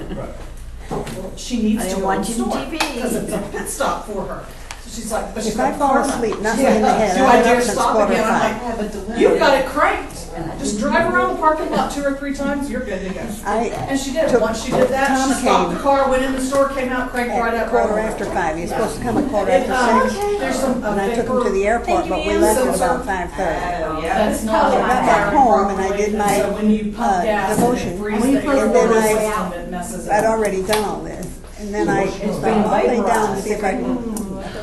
Right. Well, she needs I to am go to the watching store TV. because it's a pit stop for her. So she's like, but she's If I like, fall "Karma." asleep, nothing in the head, Do I've I been dare up since stop quarter again? I'm five. like, Have a delivery. you've got it cranked. Just drive around the parking lot 2 or 3 times, you're good to go. And she did. took- Once she did that, Tom she stopped came the car, went in the store, came out, cranked right At up. quarter right after over. 5. You're supposed to come at quarter It, after 6. There's some And I took him to the airport, Thank you, but we Ian. left at Sensor. about 5:30. Oh, That's yeah. not I got back home and I did my So when you pump gas devotion. and it frees And the then air I- system, it messes it I'd up. already done all this. And then I thought, I'll lay down and see if I can.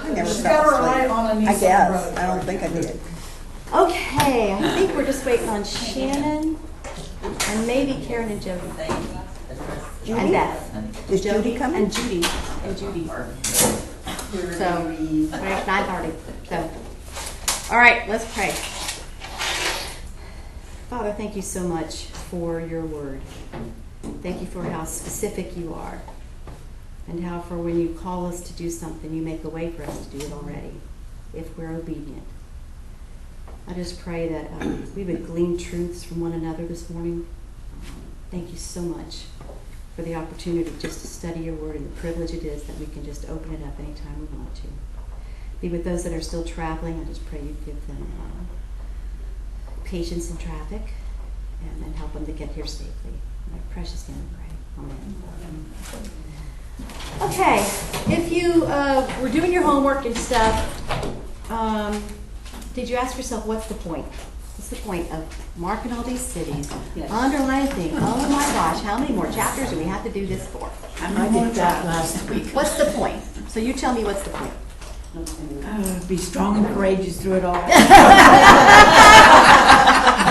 I never She's got her fell eye asleep. on a I Nissan guess. Road. I don't think I did. Okay, I think we're just waiting on Shannon and maybe Karen and Jody. And Beth. Is Judy coming? And Judy. And Judy. So, right, 9:30. So, all right, let's pray. Father, thank you so much for your word. Thank you for how specific you are. And how for when you call us to do something, you make a way for us to do it already, if we're obedient. I just pray that we would glean truths from one another this morning. Thank you so much for the opportunity just to study your word and the privilege it is that we can just open it up anytime we want to. Be with those that are still traveling. I just pray you give them patience in traffic and help them to get here safely. In my precious name I pray. Amen. Okay, if you were doing your homework and stuff, did you ask yourself, what's the point? What's the point of marking all these cities, underlining things? Oh my gosh, how many more chapters do we have to do this for? I did that last week. What's the point? So you tell me what's the point. Be strong and courageous through it all.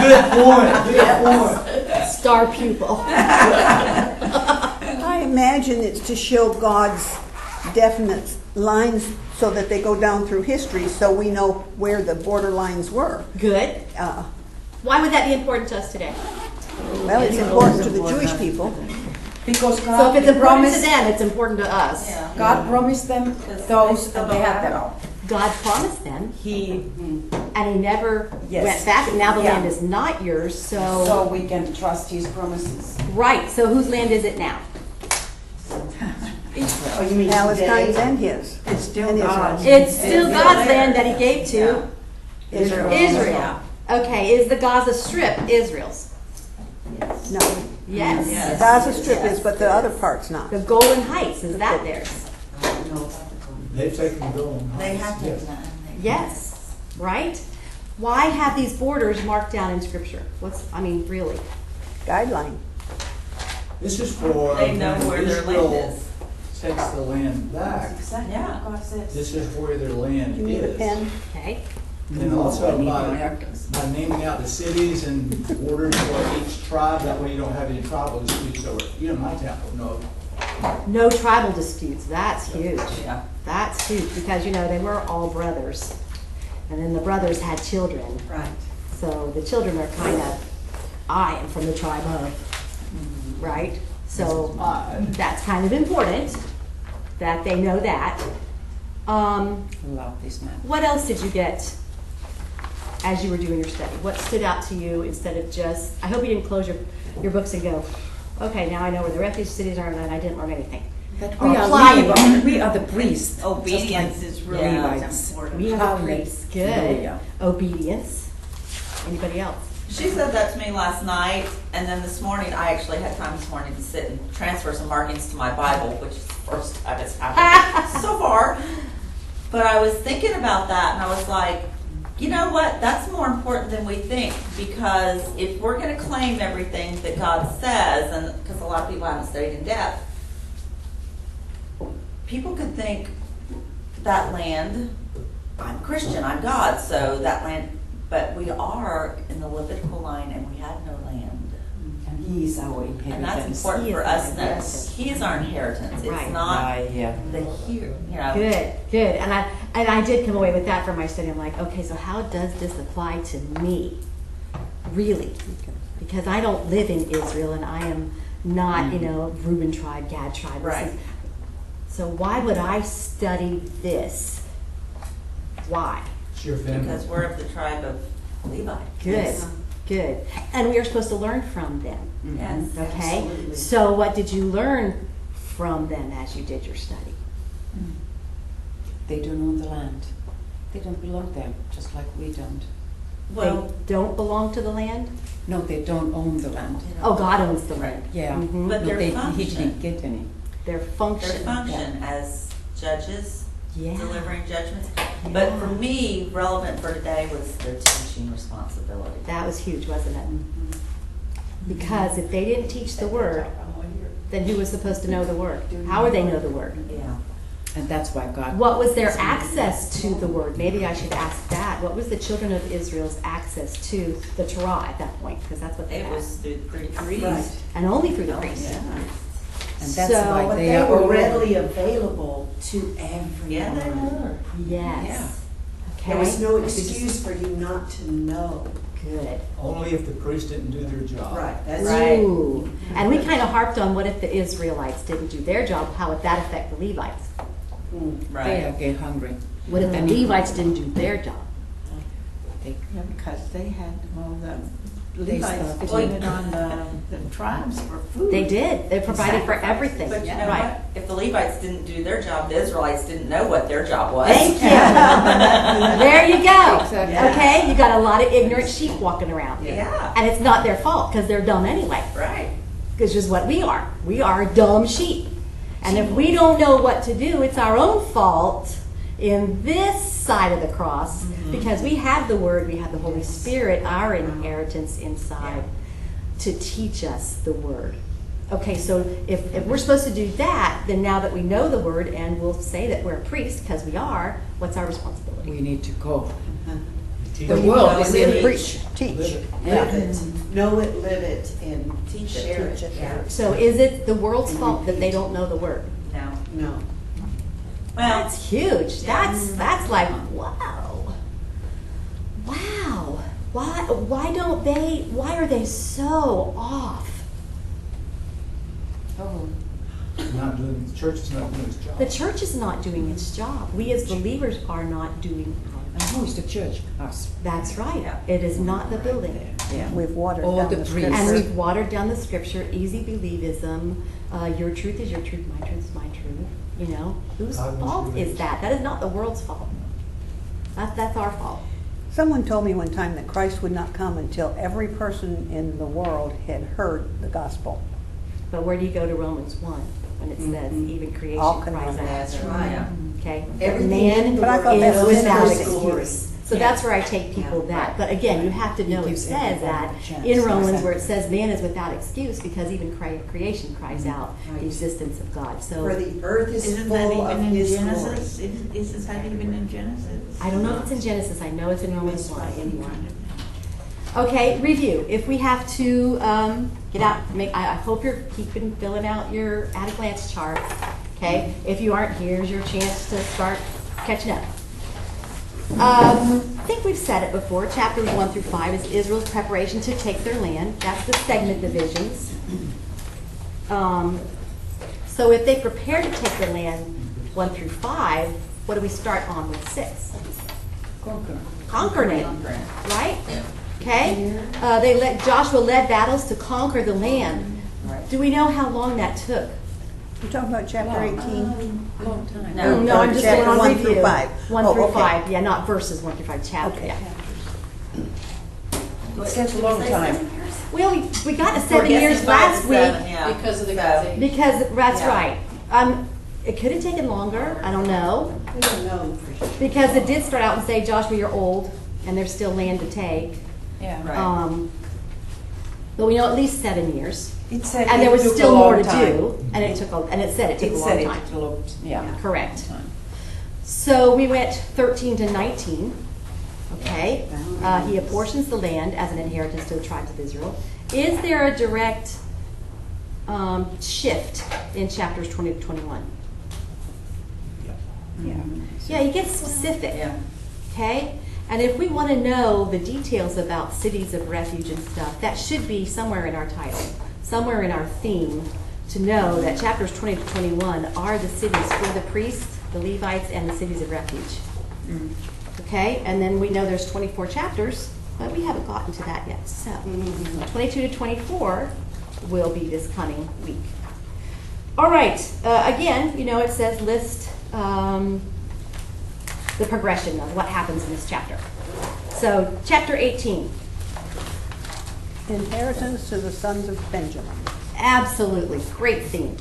Good point. Star pupil. I imagine it's to show God's definite lines so that they go down through history so we know where the border lines were. Good. Why would that be important to us today? Well, it's important to the Jewish people. Because So God if it's important to promised, them, it's important to us. God promised them those, and they have them all. God promised them, He, and He never Yes. went back. And now the Yeah. land is not yours, so we can trust His promises. right. So whose land is it now? Oh, you mean Palestine's and his. It's still And God's. It's still God's land that He gave to Israel. Israel. Okay, is the Gaza Strip Israel's? No. Yes. Gaza Strip is, but the other part's not. The Golden Heights, is that theirs? They've taken the golden. They have to. Yes. Yes. Right? Why have these borders marked down in Scripture? Really? Guideline. This is for They know where their Israel land is. takes the land back. Yeah. God says. This is where their land You need a is. pen? Okay. And also by naming out the cities and borders for each tribe, that way you don't have any tribal disputes over it. You in my town, no. No tribal disputes. That's huge. Yeah. That's huge because, they were all brothers. And then the brothers had children. Right. So the children are kind of, I am from the tribe of, right? So that's kind of important that they know that. Love this man. What else did you get as you were doing your study? What stood out to you instead of just, I hope you didn't close your books and go, okay, now I know where the refuge cities are and I didn't learn anything. But Or we apply are it. Levites. We are the priests. Obedience just is really Levites. important. We are the priests. Good. Hallelujah. Obedience. Anybody else? She said that to me last night, and then this morning, I actually had time this morning to sit and transfer some markings to my Bible, which is the first time it's happened so far. But I was thinking about that, and I was like, you know what? That's more important than we think, because if we're going to claim everything that God says, and because a lot of people haven't studied in depth, people could think that land, I'm a Christian, I'm God, so that land, but we are in the Levitical line, and we have no land. And He is our inheritance. And that's important He for is us our to know. inheritance. He is our inheritance. It's Right. not Yeah. the here, Good. And I did come away with that from my study. I'm like, okay, so how does this apply to me? Really? Because I don't live in Israel and I am not, Reuben tribe, Gad tribe. Right. So why would I study this? Why? It's your family. Because we're of the tribe of Levi. Good. Good. And we are supposed to learn from them. Yes. Okay? Absolutely. So what did you learn from them as you did your study? They don't own the land. They don't belong there, just like we don't. Well, They don't belong to the land? No, they don't own the land. Oh, God owns the land. Yeah. Mhm. But No, their he function. didn't get any. Their their function. function as judges, Yeah. delivering judgments. But for me, relevant for today was their teaching responsibility. That was huge, wasn't it? Because if they didn't teach the word, then who was supposed to know the word? How would they know the word? Yeah. And that's why God. What was their access to the word? Maybe I should ask that. What was the children of Israel's access to the Torah at that point? Because that's what they It had. was through the priest. Right. And only through the priest. And that's So- why But they they are were all readily available to everyone. Yeah, they were. Yes. There was Okay. no excuse for you not to know. Good. Only if the priests didn't do their job. Right, that's Right. Ooh. And we kind of harped on what if the Israelites didn't do their job? How would that affect the Levites? They are get hungry. What if the Levites didn't do their job? They, Yeah, because they had, well, the They Levites started- depended on the tribes for food. They did. They provided for Sacrifices. everything. But you know Right. what? If the Levites didn't do their job, the Israelites didn't know what their job was. Thank you. There you go. Exactly. Okay, you got a lot of ignorant sheep walking around. Yeah. And it's not their fault because they're dumb anyway. Right. Which is what we are. We are dumb sheep. And if we don't know what to do, it's our own fault in this side of the cross because we have the Word, we have the Holy Spirit, our inheritance inside to teach us the Word. Okay, so if we're supposed to do that, then now that we know the Word and we'll say that we're a priest because we are, what's our responsibility? we need to go. Teach The them. world know is it. in Preach, teach. Live it. Live it, know it, live it, and Teach it. share it. Yeah. So is it the world's fault that they don't know the Word? No. No. Well, That's huge. That's like wow. Wow. Why don't they? Why are they so off? Oh, Not doing, the church is not doing its job. The church is not doing its job. We as believers are not doing and who is the church? Us. That's right. Yeah. It is not the building. Yeah. We've watered All down the the priests. And scripture. we've watered down the scripture, easy believism, your truth is your truth, my truth is my truth. You know, whose God wants fault you to is that? That is not the world's fault. That's our fault. Someone told me one time that Christ would not come until every person in the world had heard the gospel. But where do you go to Romans 1 when it says even creation All cries confess. out? That's right. Okay? Everything Man in the But I thought world that is was without his glory. excuse. So that's where I take people that. But again, you have to know it gives says that everybody a chance. in Romans where it says man is without excuse because even creation cries out Right. the existence of God. So For the earth is Isn't that full of even in His glory. Genesis? Isn't that even in Genesis? I don't know if it's in Genesis. I know it's in Romans 1. Anyone? Okay, review. If we have to get out, I hope you're filling out your at a glance chart. Okay, if you aren't, here's your chance to start catching up. I think we've said it before. Chapters 1 through 5 is Israel's preparation to take their land. That's the segment divisions. So if they prepare to take their land 1 through 5, what do we start on with 6? Conquering it, right? Okay. Joshua led battles to conquer the land. Do we know how long that took? You're talking about chapter 18? Long time. No. No, I'm just Chapter going on 1 review. through 5. 1 Oh, through okay. 5. Yeah, not verses 1 through 5. Chapter. Okay. Yeah. It's such a long time. We got to We're 7 years guessing 5 last to week 7, yeah. Because of the So- Gaza. because that's Yeah. right. It could have taken longer. I don't know We don't know for sure. because it did start out and say, Joshua, you're old, and there's still land to take. Yeah. Right. But we know at least 7 years, It said and it there was took a still more long to time. do, and it took a long time. It looked, yeah. Correct. Time. So we went 13 to 19. Okay. He apportions the land as an inheritance to the tribes of Israel. Is there a direct shift in chapters 20 to 21? Yeah. Yeah, he gets specific. Yeah. Okay? And if we want to know the details about cities of refuge and stuff, that should be somewhere in our title, somewhere in our theme, to know that chapters 20 to 21 are the cities for the priests, the Levites, and the cities of refuge. Okay? And then we know there's 24 chapters But we haven't gotten to that yet. So 22 to 24 will be this coming week. All right. Again, it says list the progression of what happens in this chapter. So chapter 18. Inheritance to the sons of Benjamin. Absolutely. Great theme.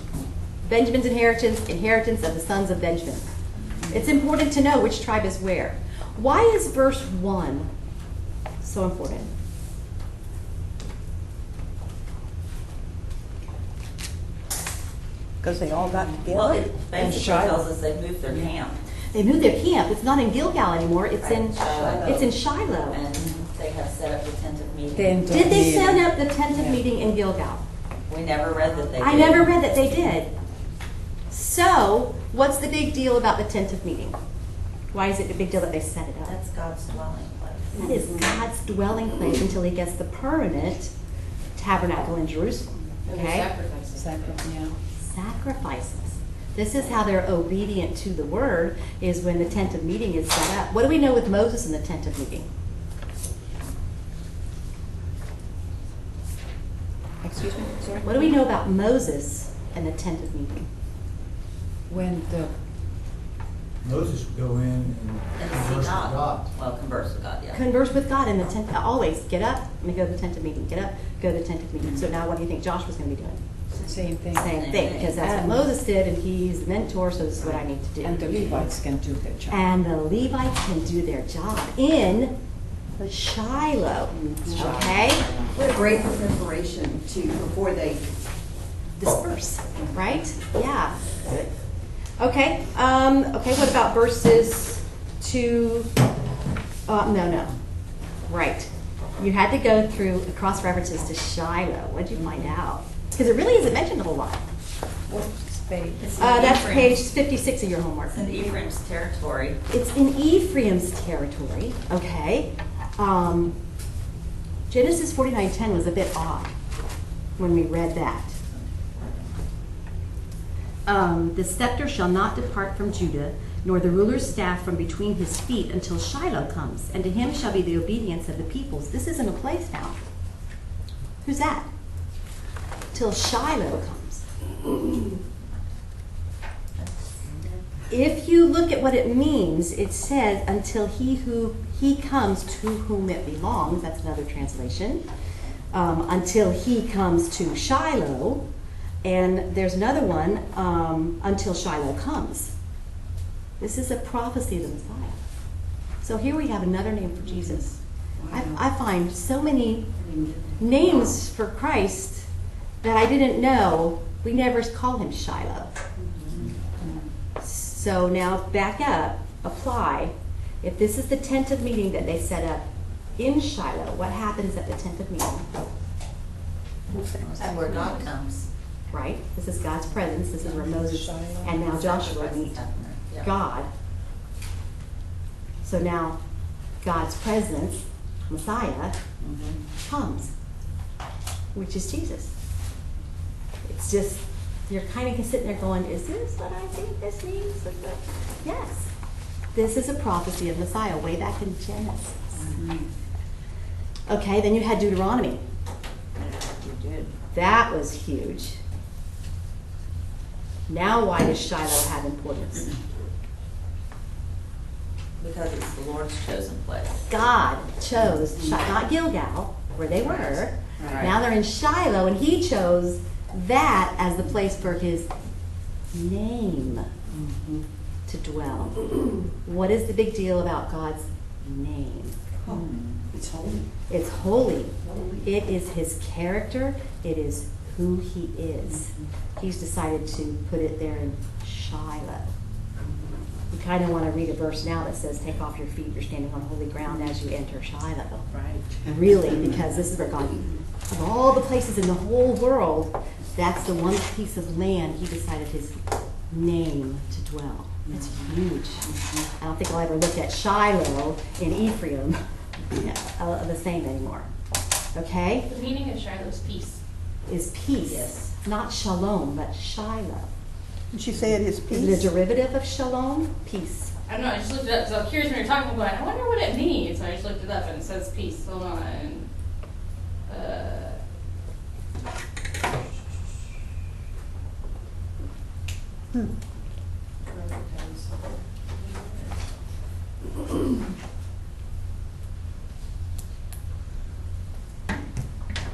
Benjamin's inheritance of the sons of Benjamin. It's important to know which tribe is where. Why is verse 1 so important? Because they all got together. Well, it basically tells us they've moved their camp. They moved their camp. It's not in Gilgal anymore. It's in Shiloh. It's in Shiloh. And they have set up the tent of meeting. Did they set up the tent of meeting in Gilgal? We never read that they did. I never read that they did. So, what's the big deal about the tent of meeting? Why is it a big deal that they set it up? That's God's dwelling place. That is God's dwelling place until he gets the permanent tabernacle in Jerusalem. Okay? Sacrifices. This is how they're obedient to the word, is when the tent of meeting is set up. What do we know with Moses in the tent of meeting? Excuse me, sorry? What do we know about Moses and the tent of meeting? When the, Moses would go in and And converse see with God. God. Well, converse with God, yeah. Converse with God in the tent. Always get up and go to the tent of meeting. Get up, go to the tent of meeting. So now what do you think Joshua's going to be doing? same thing. Same thing, because that's what And- Moses did, and he's the mentor, so this is what I need to do. And the Levites can do their job. And the Levites can do their job in Shiloh. Okay? What a great preparation before they Disperse, right? Yeah. Okay. Okay, what about verses 2? No. Right. You had to go through cross references to Shiloh. What did you find out? Because it really isn't mentioned a whole lot. What's page? It's in That's Ephraim's- page 56 of your homework. It's in Ephraim's territory. It's in Ephraim's territory, okay? Genesis 49:10 was a bit odd when we read that. The scepter shall not depart from Judah, nor the ruler's staff from between his feet until Shiloh comes, and to him shall be the obedience of the peoples. This isn't a place now. Who's that? Till Shiloh comes. If you look at what it means, it says until he comes to whom it belongs. That's another translation. Until he comes to Shiloh, and there's another one until Shiloh comes. This is a prophecy of the Messiah. So here we have another name for Jesus. I find so many names for Christ that I didn't know. We never call him Shiloh. So now back up, apply. If this is the tent of meeting that they set up in Shiloh, what happens at the tent of meeting? And where God comes. Right? This is God's presence. This is where Moses and now Joshua meet Yeah. God. So now God's presence, Messiah, comes, which is Jesus. It's just, you're kind of sitting there going, is this what I think this means? Yes. This is a prophecy of Messiah way back in Genesis. Okay, then you had Deuteronomy. You did. That was huge. Now why does Shiloh have importance? Because it's the Lord's chosen place. God chose, not Gilgal, where they were. Right. Now they're in Shiloh, and he chose that as the place for his name to dwell. What is the big deal about God's name? it's holy. It's holy. It is his character. It is who he is. He's decided to put it there in Shiloh. You kind of want to read a verse now that says, take off your feet, you're standing on holy ground as you enter Shiloh. Right. Really, because this is where God, of all the places in the whole world, that's the one piece of land he decided his name to dwell. It's huge. I don't think I'll ever look at Shiloh in Ephraim the same anymore. Okay? The meaning of Shiloh is peace. Is peace. Yes. Not shalom, but Shiloh. Did she say it is Is it a peace? derivative of shalom? Peace. I don't know, I just looked it up, because I was curious when you were talking, I'm going, I wonder what it means. So I just looked it up, and it says peace. Hold on.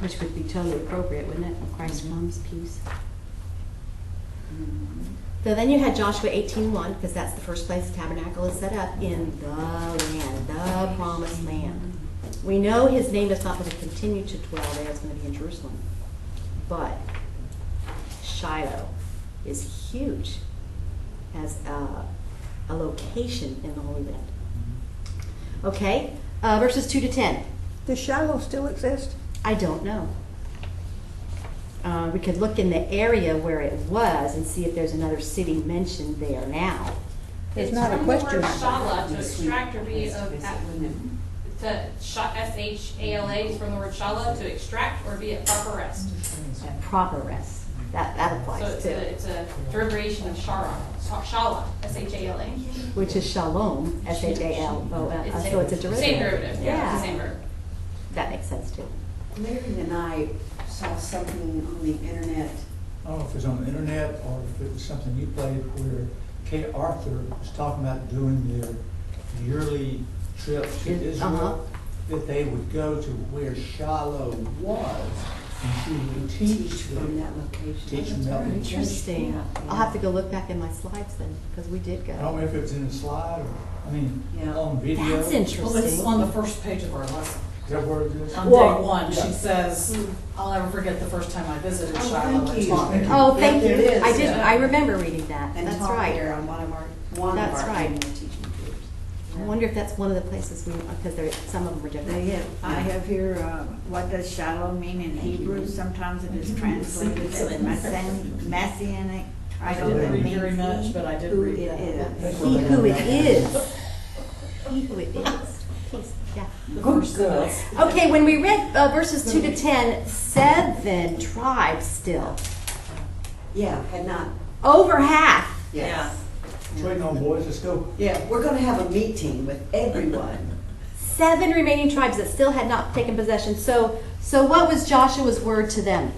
Which would be totally appropriate, wouldn't it? When Christ comes, peace. So then you had Joshua 18:1, because that's the first place the tabernacle is set up, in the land, the promised land. We know his name is not going to continue to dwell there, it's going to be in Jerusalem. But Shiloh is huge as a location in the Holy Land. Okay, verses 2 to 10. Does Shiloh still exist? I don't know. We could look in the area where it was and see if there's another city mentioned there now. It's not a question. From the word shala, to extract or be S-H-A-L-A is from the word shala, to extract or be at proper rest. Proper rest. That So applies too. it's a derivation of shala, S-H-A-L-A. Which is shalom, S-H-A-L-O-M. So it's a derivative. Same derivative, yeah, Yeah. it's the same verb. That makes sense too. Larry and I saw something on the internet. I don't know if it's on the internet or if it was something you played where Kate Arthur was talking about doing their yearly trip to Israel, that they would go to where Shiloh was, and she would teach From them. that location. Teach them that. Interesting. I'll have to go look back in my slides then, because we did I don't go. know if it was in the slide or, I mean, Yeah. on video. That's Well, it's interesting. on the first page of our lesson. Is that where it is? On Well, day one, yeah. she says, I'll never forget the first time I visited Oh, Shiloh. thank It's you. long. Oh, thank Yeah, you. there it is, I did. yeah. I remember reading that. And That's taught right. there on one of That's our right. annual teaching tours. I wonder if that's one of the places because some of them were different. I have here, what does Shiloh mean in Hebrew? Sometimes it is translated as Messianic I title. didn't that read means very much, but I did who read it that. is. He who it is. He who it is. Peace. Yeah. The first sentence. Okay, when we read verses 2 to 10, 7 tribes still. Yeah, had not. Over half. Yeah. Waiting on boys, let's go. Yeah, we're gonna have a meeting with everyone. 7 remaining tribes that still had not taken possession. So what was Joshua's word to them?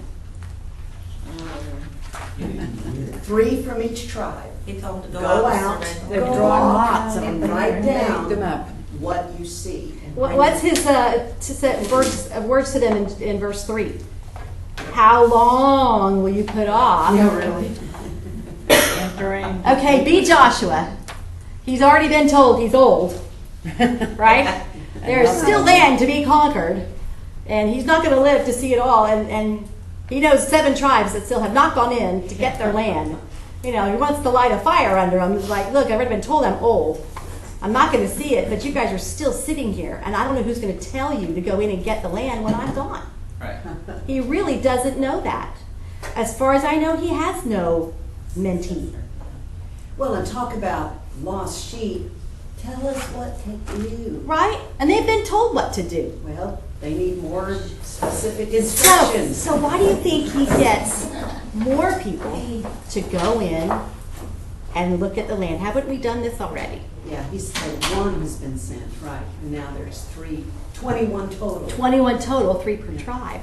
3 from each tribe. He told them to Go and out. surrender. They're Go drawing out lots of them and write Make them down up. what you see. What's his words to them in verse 3? How long will you put off? Yeah, really. Entering. Okay, be Joshua. He's already been told he's old, right? There's still land to be conquered, and he's not going to live to see it all. And he knows 7 tribes that still have not gone in to get their land. You know, he wants to light a fire under them. He's like, look, I've already been told I'm old. I'm not going to see it, but you guys are still sitting here, and I don't know who's going to tell you to go in and get the land when I'm gone. Right. He really doesn't know that. As far as I know, he has no mentee. Well, and talk about lost sheep. Tell us what to do. Right? And they've been told what to do. Well, they need more specific instructions. So why do you think he gets more people to go in and look at the land? Haven't we done this already? Yeah, he said 1 has been sent, right, and now there's 21 total. 21 total, 3 per tribe.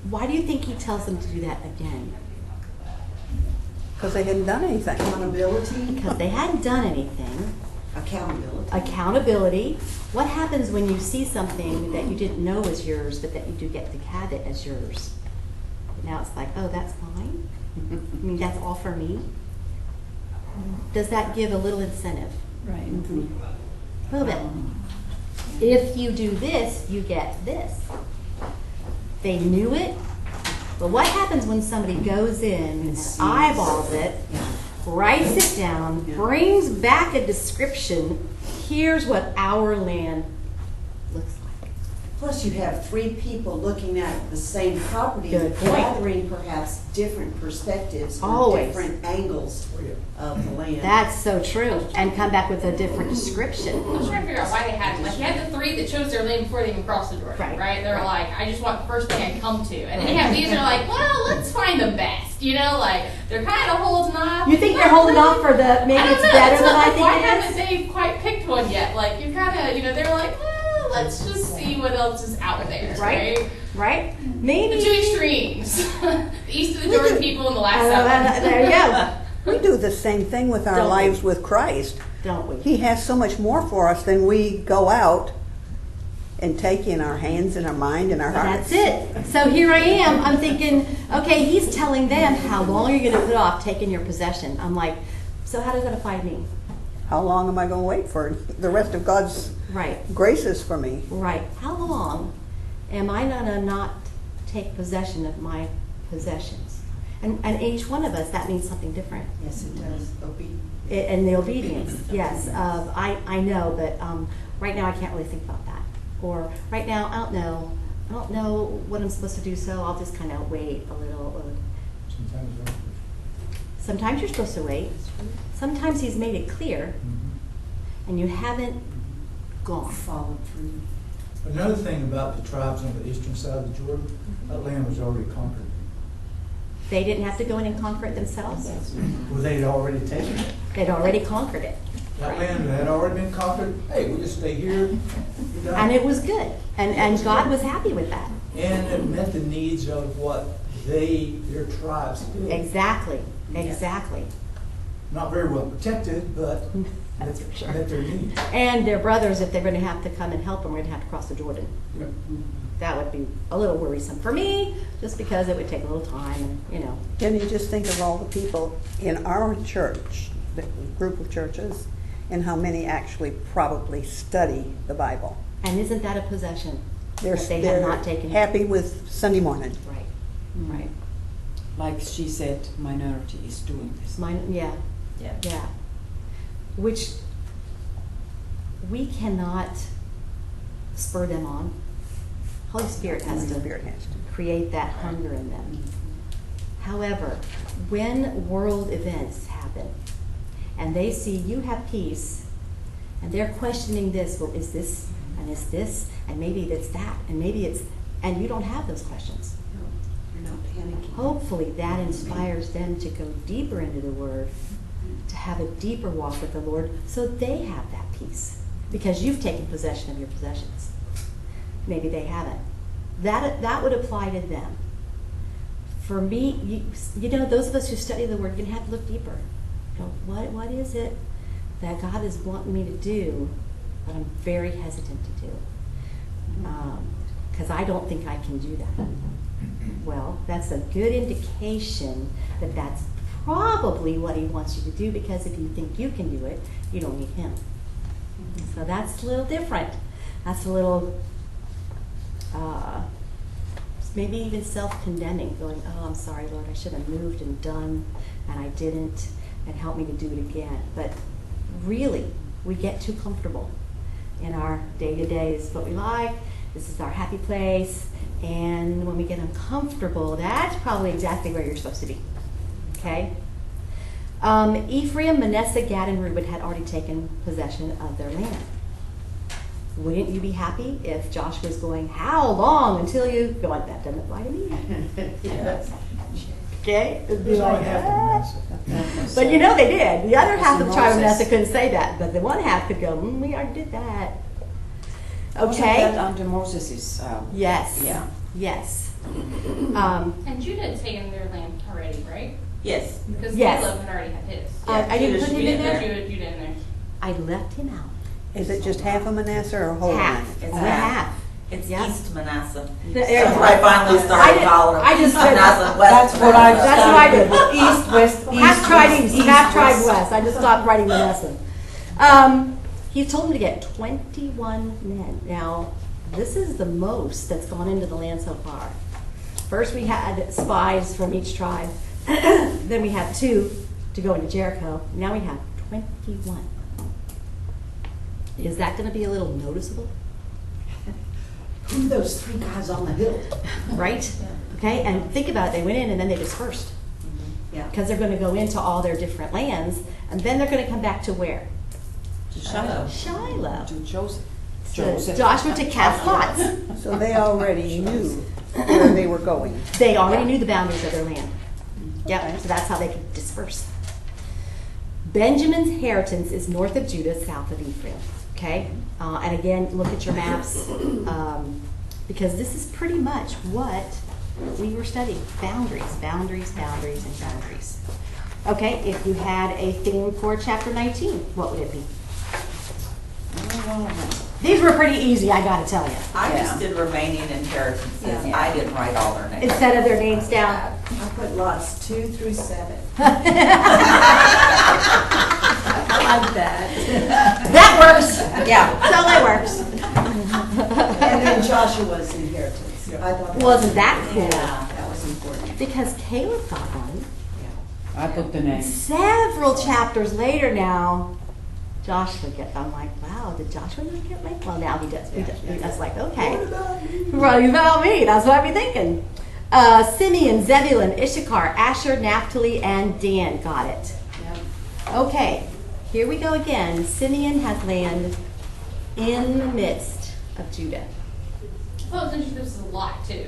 Why do you think he tells them to do that again? Because they hadn't done anything. Accountability, Because they hadn't done anything. accountability. Accountability. What happens when you see something that you didn't know was yours, but that you do get to have it as yours? Now it's like, oh, that's mine? I mean, that's all for me? Does that give a little incentive? Right. A little bit. If you do this, you get this. They knew it, but what happens when somebody goes in and eyeballs it, writes it down, brings back a description, here's what our land looks like. Plus, you have 3 people looking at the same property, Good point. gathering perhaps different perspectives or Always. different angles of the land. That's so true. And come back with a different description. I was trying to figure out why they had it. Like, you had the 3 that chose their lane before they even crossed the Jordan, Right. They're like, I just want the first thing I come to. And then you have these that are like, well, let's find the best, like, they're kind of holding off. You think they're holding off for the, maybe I don't it's know. better It's than like, I think why it haven't is? they quite picked one yet? Like, you kind of, they were like, let's just see what else is out there, right? Right? Maybe. The two extremes. The east of the Jordan people and the last seven. There you go. We do the same thing with our Don't we? lives with Christ. Don't we? He has so much more for us than we go out and take in our hands and our mind and our hearts. That's it. So here I am. I'm thinking, okay, he's telling them how long are you going to put off taking your possession. I'm like, so how does that apply to me? How long am I going to wait for the rest of God's Right. graces for me? Right. How long am I going to not take possession of my possessions? And each one of us, that means something different. Yes, it does. And the obedience, yes. I know, but right now I can't really think about that. Or right now, I don't know. I don't know what I'm supposed to do, so I'll just kind of wait a little. Sometimes you're supposed to wait. Sometimes he's made it clear, and you haven't gone. Followed through. Another thing about the tribes on the eastern side of the Jordan, that land was already conquered. They didn't have to go in and conquer it themselves. Well, they'd already taken it. They'd already conquered it. That land had already been conquered. Hey, we just stay here. We're done. And it was good. And God was happy with that. And it met the needs of what their tribes did. Exactly. Exactly. Not very well protected, but That's for sure. met their needs. And their brothers, if they're going to have to come and help them, we're going to have to cross the Jordan. Yep. That would be a little worrisome for me, just because it would take a little time, and Can you just think of all the people in our church, the group of churches, and how many actually probably study the Bible? And isn't that a possession They're, that they they're have not taken? happy with Sunday morning. Right, right. Like she said, minority is doing this. Mine, yeah, Yeah. which we cannot spur them on. Holy Spirit has Holy to Spirit has to. create that hunger in them. However, when world events happen and they see you have peace and they're questioning this, well, is this, and maybe it's that, and maybe it's, and you don't have those questions. You're not panicking. Hopefully that inspires them to go deeper into the Word, to have a deeper walk with the Lord, so they have that peace. Because you've taken possession of your possessions. Maybe they haven't. That would apply to them. For me, those of us who study the Word, you're going to have to look deeper. What is it that God is wanting me to do, but I'm very hesitant to do? Because I don't think I can do that. Well, that's a good indication that that's probably what he wants you to do, because if you think you can do it, you don't need him. So that's a little different. That's a little, maybe even self-condemning, going, oh, I'm sorry, Lord, I should have moved and done, and I didn't, and help me to do it again. But really, we get too comfortable in our day-to-day. This is what we like, this is our happy place, and when we get uncomfortable, that's probably exactly where you're supposed to be. Okay? Ephraim, Manasseh, Gad, and Reuben had already taken possession of their land. Wouldn't you be happy if Josh was going, how long until you go on? That doesn't apply to me. Yes. Okay? It'd be There's only like, half of Manasseh. but they did. The other half of the tribe of Moses. Manasseh couldn't say that, but the one half could go, we already did that. Wasn't Okay? that under Moses' Yes. yeah. Yes. And Judah had taken their land already, right? Yes. Because Yes. Caleb had already had his. I didn't Judah put should him be in there. Judah in there. I left him out. Is it just half of Manasseh or whole Half. Manasseh? It's Only half. half. It's Yeah. East Manasseh. There- That's what I finally started calling I just said- Manasseh, West That's what I Manasseh. That's what I did. East, west, east, Half tribe west, east, east, half tribe west. west. I just stopped writing Manasseh. He told him to get 21 men. Now, this is the most that's gone into the land so far. First we had spies from each tribe. Then we had 2 to go into Jericho. Now we have 21. Is that going to be a little noticeable? Who are those 3 guys on the hill? Right? Okay, and think about it. They went in and then they dispersed. Yeah. Because they're going to go into all their different lands, and then they're going to come back to where? To Shiloh. Shiloh. To Joseph. So Joshua to cast lots. So they already knew where they were going. They already knew the boundaries of their land. Yep, so that's how they could disperse. Benjamin's inheritance is north of Judah, south of Ephraim. Okay? And again, look at your maps, because this is pretty much what we were studying. Boundaries, boundaries, boundaries, and boundaries. Okay, if you had a theme for chapter 19, what would it be? These were pretty easy, I gotta tell you. I just did remaining inheritances. Yeah. I didn't write all their names. Instead of their names down. I put lots 2 through 7. I like that. That works. Yeah. Totally works. And then Joshua's inheritance. I thought Wasn't that cool? Yeah, that was important. Because Caleb got one. I put the name. Several chapters later now, Joshua gets. I'm like, wow, did Joshua not get one? Well, now he does. That's like, okay. What about me? That's what I'd be thinking. Simeon, Zebulun, Issachar, Asher, Naphtali, and Dan got it. Okay, here we go again. Simeon has land in the midst of Judah. Well, it's interesting. This is a lot too.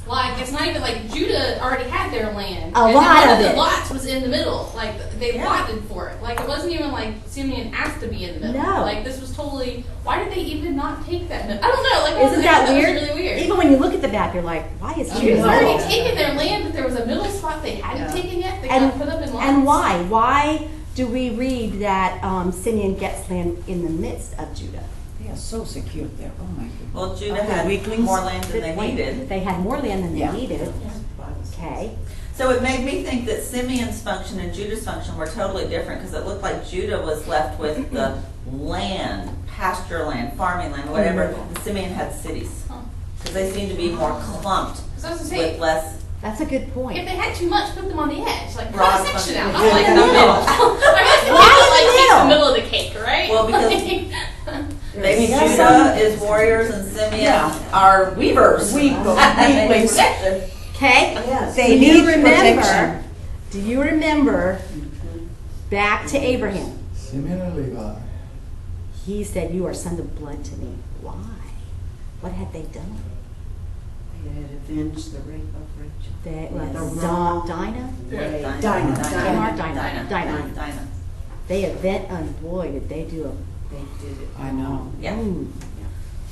Like it's not even like Judah already had their land. A and lot one of the it. lots was in the middle. Like they lotted for it. Like it wasn't even like Simeon asked to be in the middle. No. Like this was totally. Why did they even not take that? I don't know. Like Isn't that weird? was really weird. Even when you look at the map, you're like, why is She Judah was in the already middle? taken their land, but there was a middle spot they hadn't taken yet. They And- got put up in lots. And why? Why do we read that Simeon gets land in the midst of Judah? They are so secure there. Oh my goodness. Well, Judah Okay, had weaklings. more land than they needed. They had more land than they Yeah. needed. Okay. So it made me think that Simeon's function and Judah's function were totally different because it looked like Judah was left with the land, pasture land, farming land, whatever, and Simeon had cities. Because they seemed to be more clumped So I was gonna say, with less. That's a good point. if they had too much, put them on the edge. Like Broad cut a section out. function. Not like In in the the middle. middle. I mean, Why like in the takes the middle? middle of the cake, right? Well, because Like- Maybe got Judah is warriors and Simeon are weavers. Weaklings. Okay. Yes. They Do need you remember? protection. Do you remember back to Abraham? Simeon and Levi. He said, "You are sons of blood to me." Why? What had they done? They had avenged the rape of Rachel. They, The well, Dinah. Dinah. Dinah. They event, and boy, did they do a. They did it. I know. Yeah. Ooh.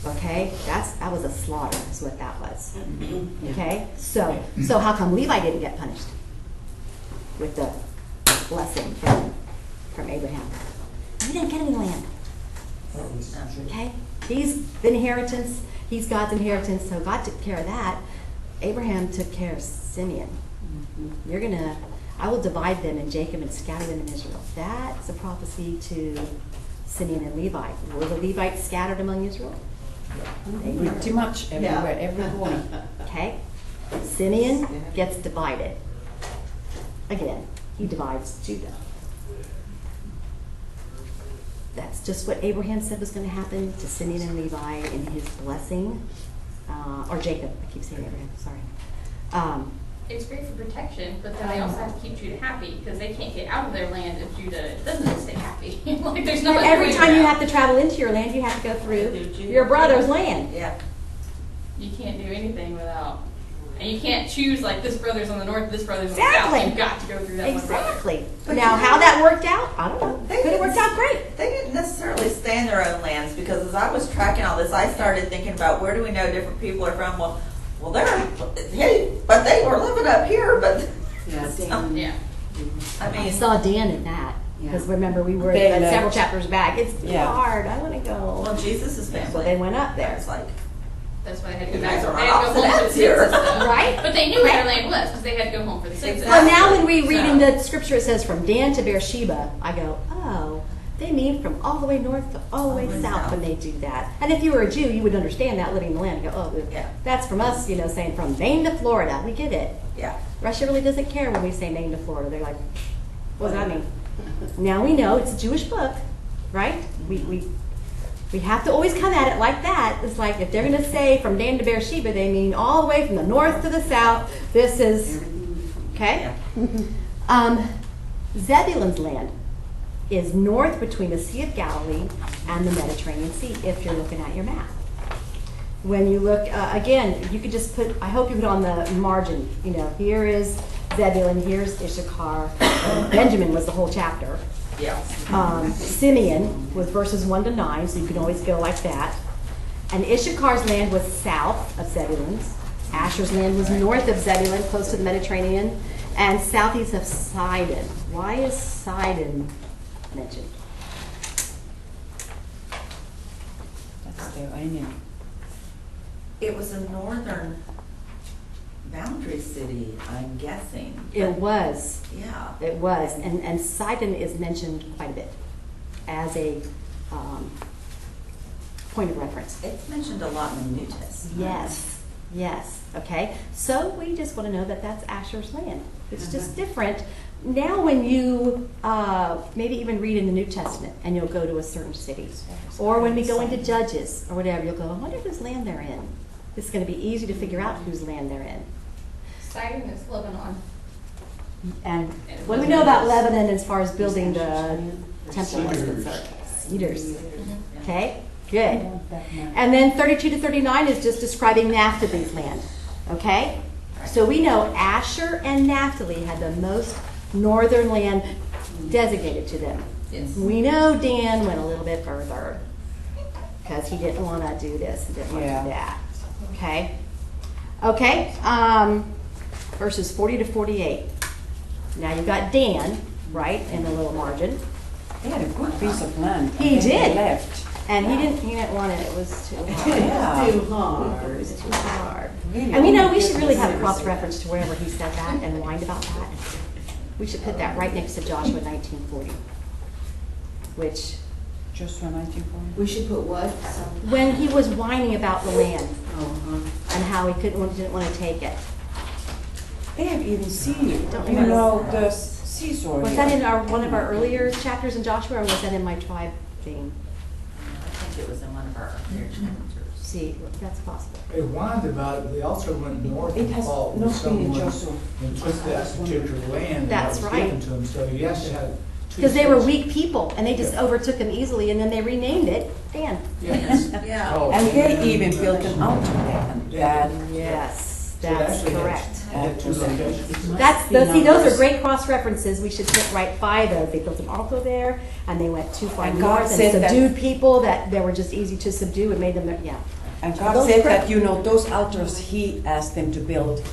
Okay, that was a slaughter. Is what that was. Okay, so how come Levi didn't get punished with the blessing from Abraham? He didn't get any land. That was Okay, he's the inheritance. He's God's inheritance, so God took care of that. Abraham took care of Simeon. I will divide them in Jacob and scatter them in Israel. That's a prophecy to Simeon and Levi. Were the Levites scattered among Israel? They were. Pretty much everywhere, every corner. Okay, Simeon gets divided. Again, he divides Judah. That's just what Abraham said was going to happen to Simeon and Levi in his blessing. Or Jacob, I keep saying Abraham, sorry. It's great for protection, but then they also have to keep Judah happy because they can't get out of their land if Judah doesn't stay happy. Like there's no But other every way time you around. have to travel into your land, you have to go through Judah. your brother's land. Yeah. You can't do anything without, and you can't choose like this brother's on the north, this brother's on the Exactly. south. You've got to go through that one brother. Exactly. But Now, you know how that worked out, I don't know. They Could have worked didn't- out great. They didn't necessarily stay in their own lands because as I was tracking all this, I started thinking about where do we know different people are from? Well, but they were living up here, but Yeah, Yeah. I I mean, saw Dan in that. Because Yeah. remember, we were They at left. several chapters back. It's Yeah. hard. I want to go. well, Jesus' family. So they went up there. It's like, That's why they had to You go back. guys are They had to go opposite home for ends the here. census, though. Right? But they knew where their land was because they had to go home for the census. Well, now when we read in So- the scripture, it says from Dan to Beersheba, I go, oh, they mean from all the way north to all the way south when they do that. And if you were a Jew, you would understand that living in the land. You go, oh, Yeah. that's from us, saying from Maine to Florida. We get it. yeah. Russia really doesn't care when we say Maine to Florida. They're like, what does that mean? Now we know it's a Jewish book, right? We have to always come at it like that. It's like if they're going to say from Dan to Beersheba, they mean all the way from the north to the south. This is, okay? Zebulun's land is north between the Sea of Galilee and the Mediterranean Sea, if you're looking at your map. When you look, again, you could just put, I hope you put on the margin, here is Zebulun, here's Issachar. Benjamin was the whole chapter. Yeah. Simeon was verses 1 to 9, so you can always go like that. And Issachar's land was south of Zebulun's. Asher's land was north of Zebulun, close to the Mediterranean, and southeast of Sidon. Why is Sidon mentioned? That's their enemy. It was a northern boundary city, I'm guessing. It was. Yeah. It was. And Sidon is mentioned quite a bit as a point of reference. It's mentioned a lot in the New Testament. Yes, yes, okay. So we just want to know that that's Asher's land. It's just different. Now when you maybe even read in the New Testament and you'll go to a certain city, or when we go into Judges or whatever, you'll go, I wonder whose land they're in. It's going to be easy to figure out whose land they're in. Sidon is Lebanon. And what do we know about Lebanon as far as building the temple is concerned? Cedars. Okay, good. And then 32 to 39 is just describing Naphtali's land. Okay? So we know Asher and Naphtali had the most northern land designated to them. Yes. We know Dan went a little bit further because he didn't want to do this, he didn't want to do that. Okay? Okay, verses 40 to 48. Now you've got Dan, right, in the little margin. They had a good piece of land. He and then did. They left. And he didn't want it, it was too hard. Yeah. Too hard. It was too hard. Really? And we know we should really have a cross-reference to wherever he said that and whined about that. We should put that right next to Joshua 19:40, which, Joshua 1940. We should put what? when he was whining about the land Uh-huh. and how he didn't want to take it. They have even seen, Don't you remember. know, the seesaw. Was that in one of our earlier chapters in Joshua, or was that in my tribe thing? I think it was in one of our earlier chapters. See, that's possible. They whined about it, they also went north It and has fought not with been in someone Joshua. and took that particular land That's that was right. given to them, so you have to have two Because they were sets. weak people, and they just overtook him easily, and then they renamed it Dan. Yes. Yeah. Oh, And they even built an altar there. And that, Yes, So it that's actually had- correct. had two locations. That's, be those are numbers. great cross-references. We should put right by those. They built an altar there, and they went too far And God north and said that- subdued people that they were just easy to subdue and made them, yeah. and God Those said cra- that, you know, those altars He asked them to build,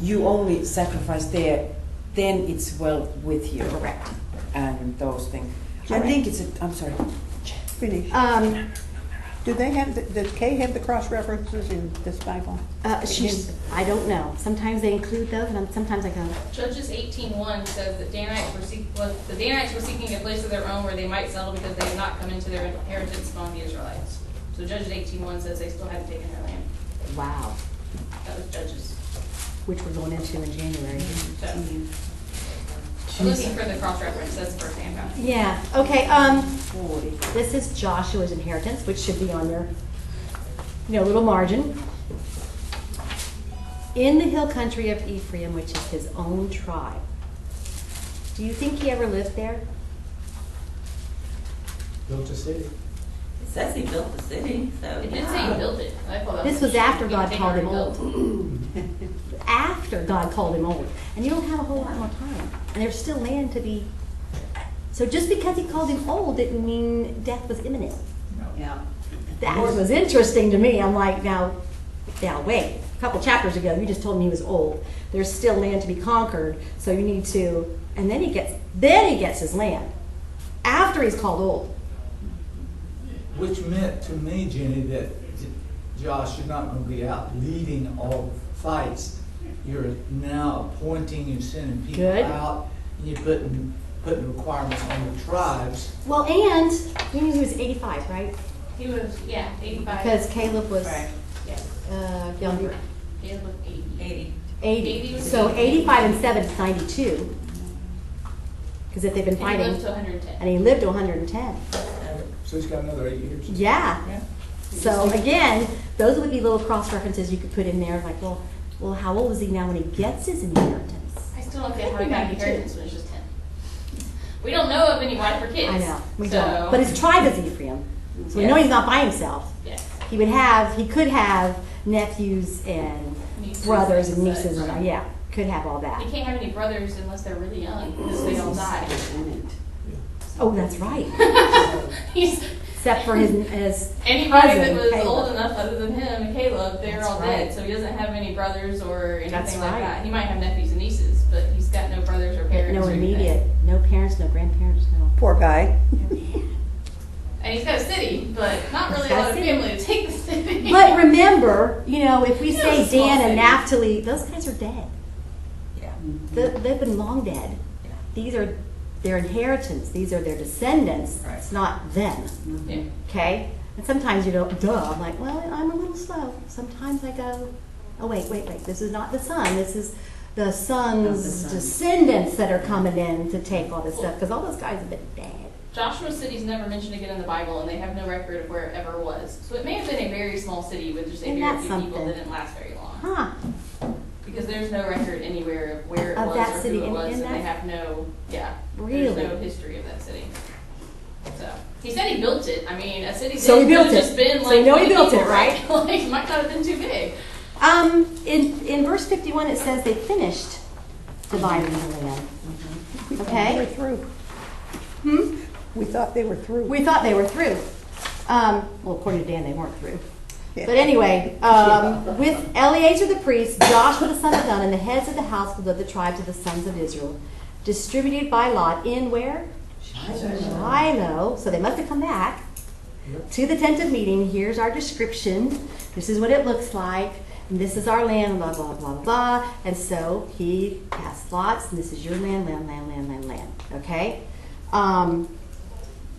you only sacrifice there, then it's well with you. Correct. And those things. I Correct. think it's I'm sorry. Finish. Do they have, does Kay have the cross-references in this Bible? I don't know. Sometimes they include those, and sometimes I go, Judges 18:1 says that the Danites were seeking a place of their own where they might settle because they had not come into their inheritance among the Israelites. So Judges 18:1 says they still hadn't taken their land. wow, That was Judges. which we're going into in January. So, I'm looking for the cross-reference, that's the first thing I found. Yeah, okay, this is Joshua's inheritance, which should be on your, little margin. In the hill country of Ephraim, which is his own tribe. Do you think he ever lived there? Built a city. It says he built the city, so. It did say he built it. I thought that This was after God he called him built. old. After God called him old. And you don't have a whole lot more time. And there's still land to be. So just because he called him old didn't mean death was imminent. Yeah. That was interesting to me. I'm like, now wait. A couple chapters ago, you just told me he was old. There's still land to be conquered, so you need to. And then he gets his land after he's called old. Which meant to me, Jenny, that Josh, you're not going to be out leading all the fights. You're now appointing and sending people Good. out, and you're putting requirements on the tribes. Well, and he knew he was 85, right? He was, 85. Because Caleb was Yeah. younger. Caleb was 80. 80. 80. 80 was So 80. 85 and 7 is 92. Because if they've been And he fighting, lived to 110. and he lived to 110. So he's got another 8 years. Yeah. Yeah. So again, those would be little cross references you could put in there, like, well, how old was he now when he gets his inheritance? I still don't get how he Could be got 92. inheritance when it's just 10. We don't know of any wife or kids. I know, we so, don't. But his tribe is Ephraim, so we know Yes. he's not by himself. Yes. He could have nephews and Nieces brothers and and nieces, such. and yeah, could have all He that. can't have any brothers unless they're really young, because they all die. Oh, that's right. He's, Except for his anybody that cousin, was Caleb. old enough other than him and Caleb, they're That's all right. dead. So he doesn't have any brothers or anything That's like right. that. He might have nephews and nieces, but he's got no brothers or parents. No or anything. immediate, no parents, no grandparents, no. Poor guy. And he's got a city, but not really He's a got lot a of city. family to take the city. But remember, if we It say was a small Dan and city. Naphtali, those guys are dead. Yeah. They've been long dead. Yeah. These are their inheritance. These are their descendants. Right. It's not them. Yeah. Okay? And sometimes I'm like, well, I'm a little slow. Sometimes I go, oh, wait. This is not the son. This is the son's descendants that are coming in to take all this stuff. Because all those guys have been dead. Joshua's city's never mentioned again in the Bible, and they have no record of where it ever was. So it may have been a very small city with just a Isn't very that few people something? that didn't last very long. Huh. Because there's no record anywhere of where it Of was that or city, who it and- was, and and they that- have no, Really? there's no history of that city. So, he said he built it. I mean, a city So he could built have it. just been So like you know he 20 built it, people, right? Like, it might not have been too big. In verse 51, it says they finished dividing the land. We thought Okay. they were through. We thought they were through. We thought they were through. Well, according to Dan, they weren't through. Yeah. But anyway, with Eleazar the priest, Joshua the son of Nun, and the heads of the household of the tribes of the sons of Israel, distributed by lot in where? Shiloh. So they must have come back to the tent of meeting. Here's our description. This is what it looks like. And this is our land, blah, blah, blah, blah. And so he cast lots, and this is your land, land. Okay?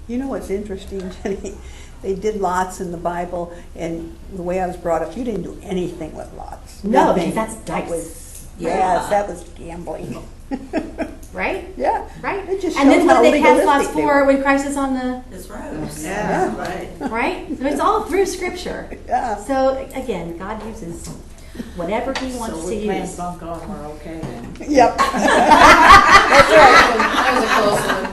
You know what's interesting, Jenny? They did lots in the Bible, and the way I was brought up, you didn't do anything with lots. No, Nothing. because that's That dice. was, Yeah. yes, that was gambling. Right? Yeah. Right? It just And then shows what how did they cast lots legalistic they for were. when Christ is on the, His robes. Yeah, right. right? So it's all through Scripture. Yeah. So again, God uses whatever He wants So to we use. planned on God, we're okay then. Yep. That was a close one.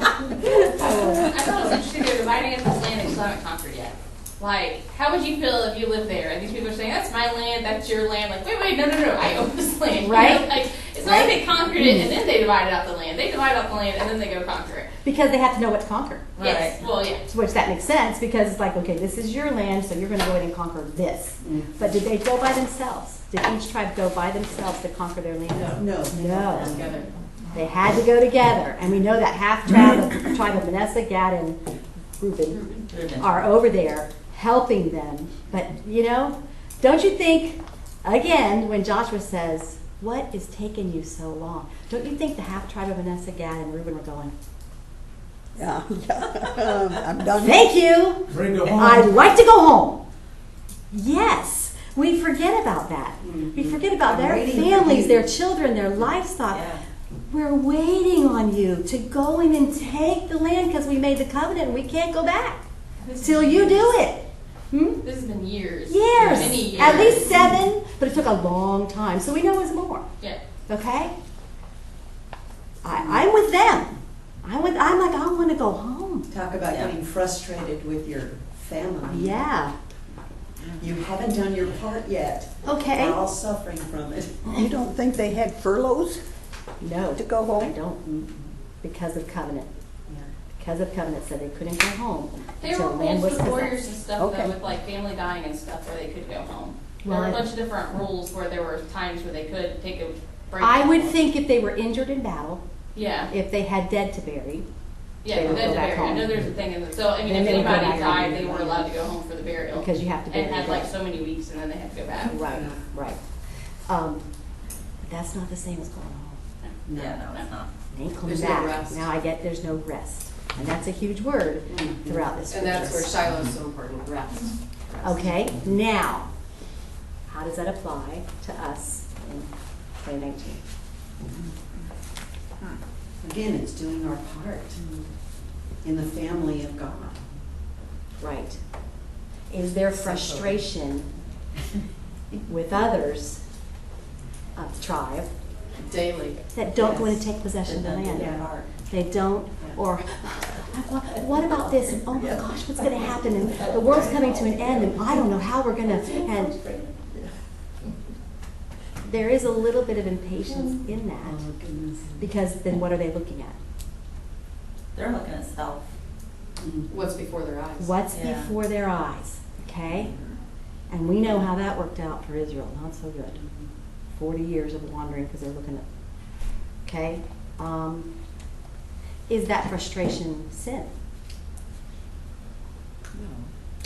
I thought it was interesting they're dividing up this land they still haven't conquered yet. Like, how would you feel if you lived there and these people are saying, that's my land, that's your land? Like, wait, no, I own this land. You Right. know, like, it's not like they conquered it and then they divided out the land. They divided out the land and then they go conquer it. Because they have to know what to conquer. Yes, well, yeah. Which that makes sense because it's like, okay, this is your land, so you're going to go ahead and conquer this. But did they go by themselves? Did each tribe go by themselves to conquer their land? No. No. Together. They had to go together. And we know that half tribe of Manasseh, Gad, and Reuben are over there helping them. But, don't you think, again, when Joshua says, what is taking you so long? Don't you think the half tribe of Manasseh, Gad, and Reuben were going, Yeah. I'm done. thank you. Bring it home. I'd like to go home. Yes. We forget about that. We forget about their Waiting for families, you. their children, their livestock. Yeah. We're waiting on you to go in and take the land because we made the covenant and we can't go back till you do it. This has been years. Years. Many years. At least 7, but it took a long time. So we know it's more. Yeah. Okay? I'm with them. I'm like, I want to go home. Talk about Yeah. getting frustrated with your family. Yeah. You haven't done your part yet. Okay. We're all suffering from it. You don't think they had furloughs No. to go I home? don't. Because of covenant. Because of covenant said they couldn't go home There until were land rules was for warriors possessed. and stuff, Okay. though, with like family dying and stuff where they could go home. Well, there were a I- bunch of different rules where there were times where they could take a break. I and would go. think if they were injured in battle, Yeah. if they had dead to bury, Yeah, They but don't that's go a back burial. I home. know there's a thing in the, so, I mean, Then if they would go anybody back died, home. they were allowed to go home for the burial. because you have to bury And had the like dead. so many weeks and then they had to go back. Right, right. But that's not the same as going home. Yeah, no, it's not. They ain't coming There's no back. rest. Now I get there's no rest. And that's a huge word throughout this And that's where scripture. Shiloh's so important, rest. Okay, now, how does that apply to us in 2019? Again, it's doing our part in the family of God. Right. Is there frustration with others of the tribe Daily. that don't go in and Yes. take possession of the Didn't do land? their part. They don't, or what about this? And oh my gosh, what's going to happen? And the world's coming to an end, and I don't know how we're going to. And there is a little bit of impatience in that, because then what are they looking at? They're looking at self. What's before their eyes? What's Yeah. before their eyes, okay? And we know how that worked out for Israel, not so good. 40 years of wandering because they're looking at, okay? Is that frustration sin?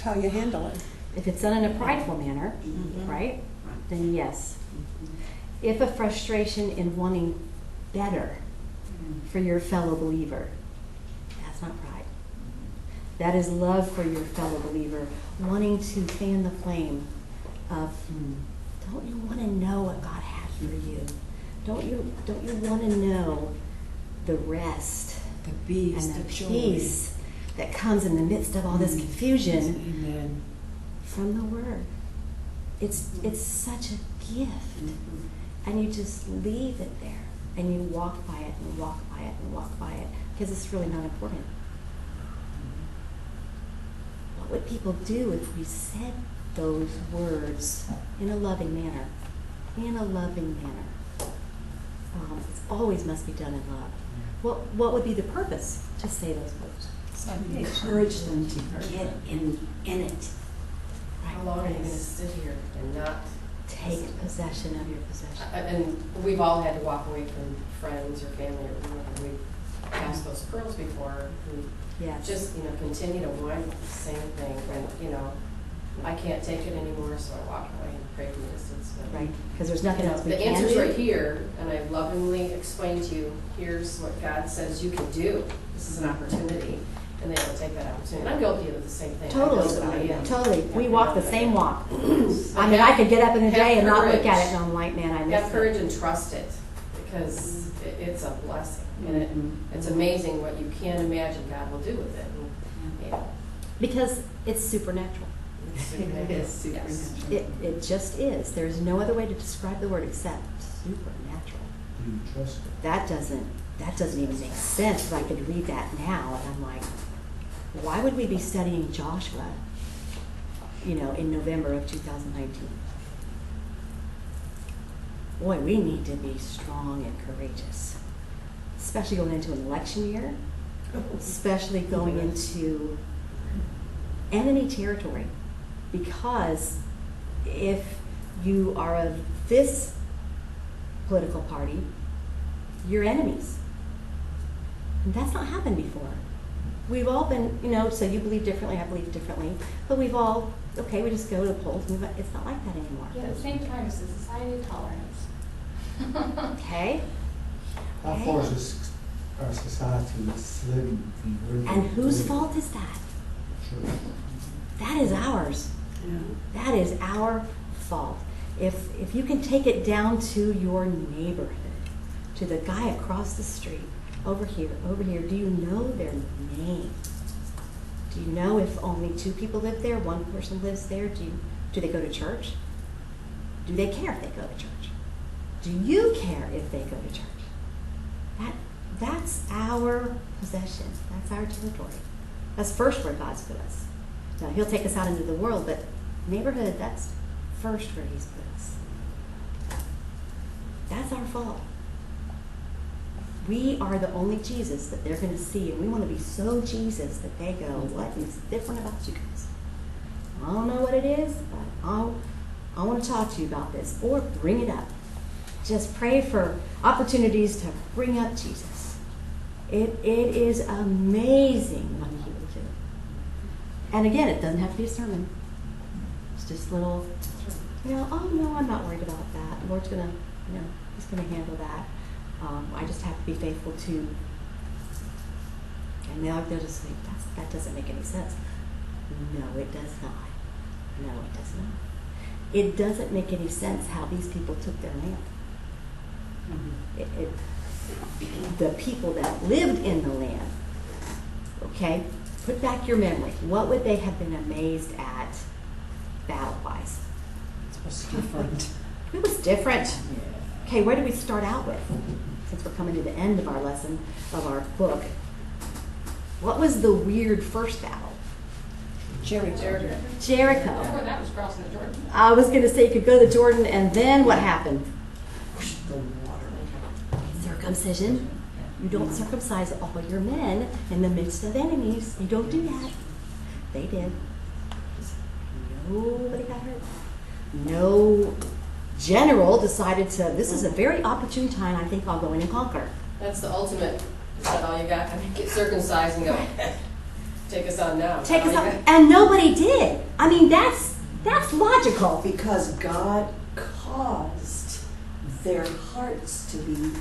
How you handle it. If it's done in a prideful manner, right, then yes. If a frustration in wanting better for your fellow believer, that's not pride. That is love for your fellow believer, wanting to fan the flame of, don't you want to know what God has for you? Don't you want to know the rest The peace, and the the joy. peace that comes in the midst of all this confusion Amen. from the Word? It's such a gift. And you just leave it there and you walk by it and walk by it and walk by it because it's really not important. What would people do if we said those words in a loving manner? In a loving manner. It always must be done in love. What would be the purpose to say those words? Encourage them to get in it. How long are you going to sit here and not? Take possession of your possession. And we've all had to walk away from friends or family or whoever we've passed those pearls before, who Yes. just, continue to whine about the same thing, and, I can't take it anymore, so I walk away and pray from a distance. But, Right. Because there's nothing else we the can answer's do. right here, and I lovingly explain to you, here's what God says you can do. This is an opportunity, and they don't take that opportunity. And I'm guilty of the same thing. I know that I am. Totally. We walk the same walk. But I mean, I could get up in the have day and not look courage. at it and I'm like, man, I Have missed courage it. and trust it, because it's a blessing, and it's amazing what you can't imagine God will do with it. And, Because it's supernatural. it is supernatural. It just is. There's no other way to describe the word except supernatural. Do you trust it? That doesn't even make sense. If I could read that now, and I'm like, why would we be studying Joshua, in November of 2019? Boy, we need to be strong and courageous, especially going into an election year, especially going into enemy territory, because if you are of this political party, you're enemies. And that's not happened before. We've all been, so you believe differently, I believe differently, but we've all, okay, we just go to the polls, it's not like that anymore. Yeah, at the same time, it's a society of tolerance. Okay? How far is this, our society slidden from where they And whose live? fault is that? Sure. That is ours. That is our fault. If you can take it down to your neighborhood, to the guy across the street, over here, do you know their name? Do you know if only 2 people live there, 1 person lives there? Do they go to church? Do they care if they go to church? Do you care if they go to church? That's our possession. That's our territory. That's first where God's put us. Now, He'll take us out into the world, but neighborhood, that's first where He's put us. That's our fault. We are the only Jesus that they're going to see, and we want to be so Jesus that they go, what is different about you guys? I don't know what it is, but I want to talk to you about this, or bring it up. Just pray for opportunities to bring up Jesus. It is amazing what He will do. And again, it doesn't have to be a sermon. It's just little, oh no, I'm not worried about that. The Lord's gonna, He's gonna handle that. I just have to be faithful to. And they'll just say, that doesn't make any sense. No, it does not. No, it does not. It doesn't make any sense how these people took their land. The people that lived in the land, okay, put back your memory. What would they have been amazed at battle-wise? It was different. It was different. Okay, where do we start out with? Since we're coming to the end of our lesson, of our book. What was the weird first battle? Jericho. Jericho. Before that was crossing the Jordan. I was going to say you could go to the Jordan, and then what happened? circumcision. You don't circumcise all your men in the midst of enemies. You don't do that. They did. Nobody got hurt. No general decided to, this is a very opportune time, I think I'll go in and conquer. That's the ultimate. Is that all you got? I mean, get circumcised and go, take us on now. Take All us you up. got? And nobody did. I mean, that's logical. Because God caused their hearts to be weak.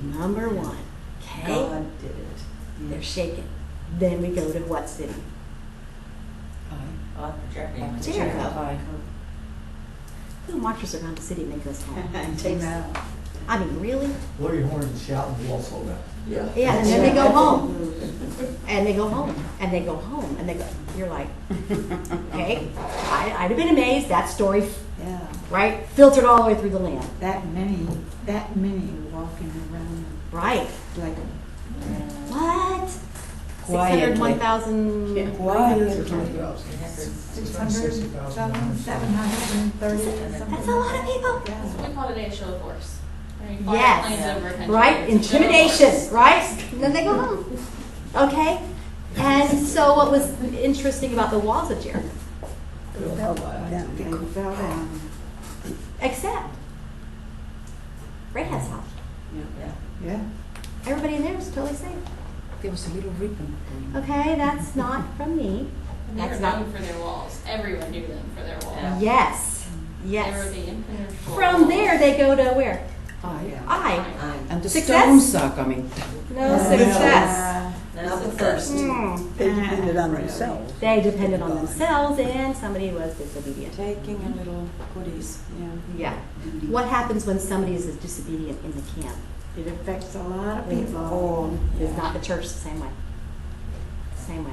Number one. Okay? God did it. They're shaken. Then we go to what city? Oh, Jericho. Jericho. Who marches around the city and then goes home? I mean, really? Blow your horn and shout and the walls fall down. Yeah. Yeah, and then they go home. And they go home. And they go home. And they go, you're like, okay. I'd have been amazed. That story, Yeah, right? Filtered all the way through the land. that many walking around Right. like What? Quietly. 600, 1,000. Quietly. 660,000. 730. That's a lot of people. We call it a show of force. I mean, fly Yes. planes over a country. Right? It's a show of Intimidation, force. right? And then they go home. Okay? And so what was interesting about the walls of Jericho? They fell down. Except Rahab's house. Yeah. Everybody in there was totally safe. There was a little ribbon. Okay, that's not from me. And they were That's not. known for their walls. Everyone knew them for their walls. Yeah. Yes. They were Yes. the impenetrable From walls. there they go to where? Yeah. I. And the Success? stones are coming down. No success. Not the first. They depended on themselves. They depended on themselves and somebody was disobedient. Taking a little goodies, yeah. Yeah. What happens when somebody is disobedient in the camp? It affects a lot of people. Oh, it's not the church the same way. Same way.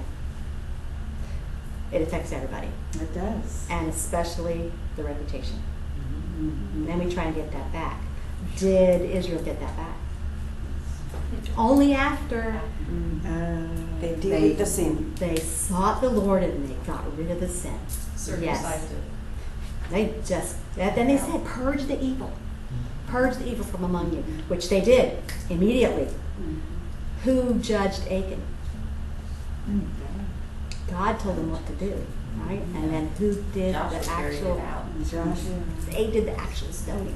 It affects everybody, It does. and especially the reputation. And then we try and get that back. Did Israel get that back? Only after They deal with the sin. they sought the Lord and they got rid of the sin. Circumcised it. They just, then they said, purge the evil. Purge the evil from among you, which they did immediately. Who judged Achan? God told them what to do, right? And then who did Joshua the carried actual, it out. they did the actual stoning.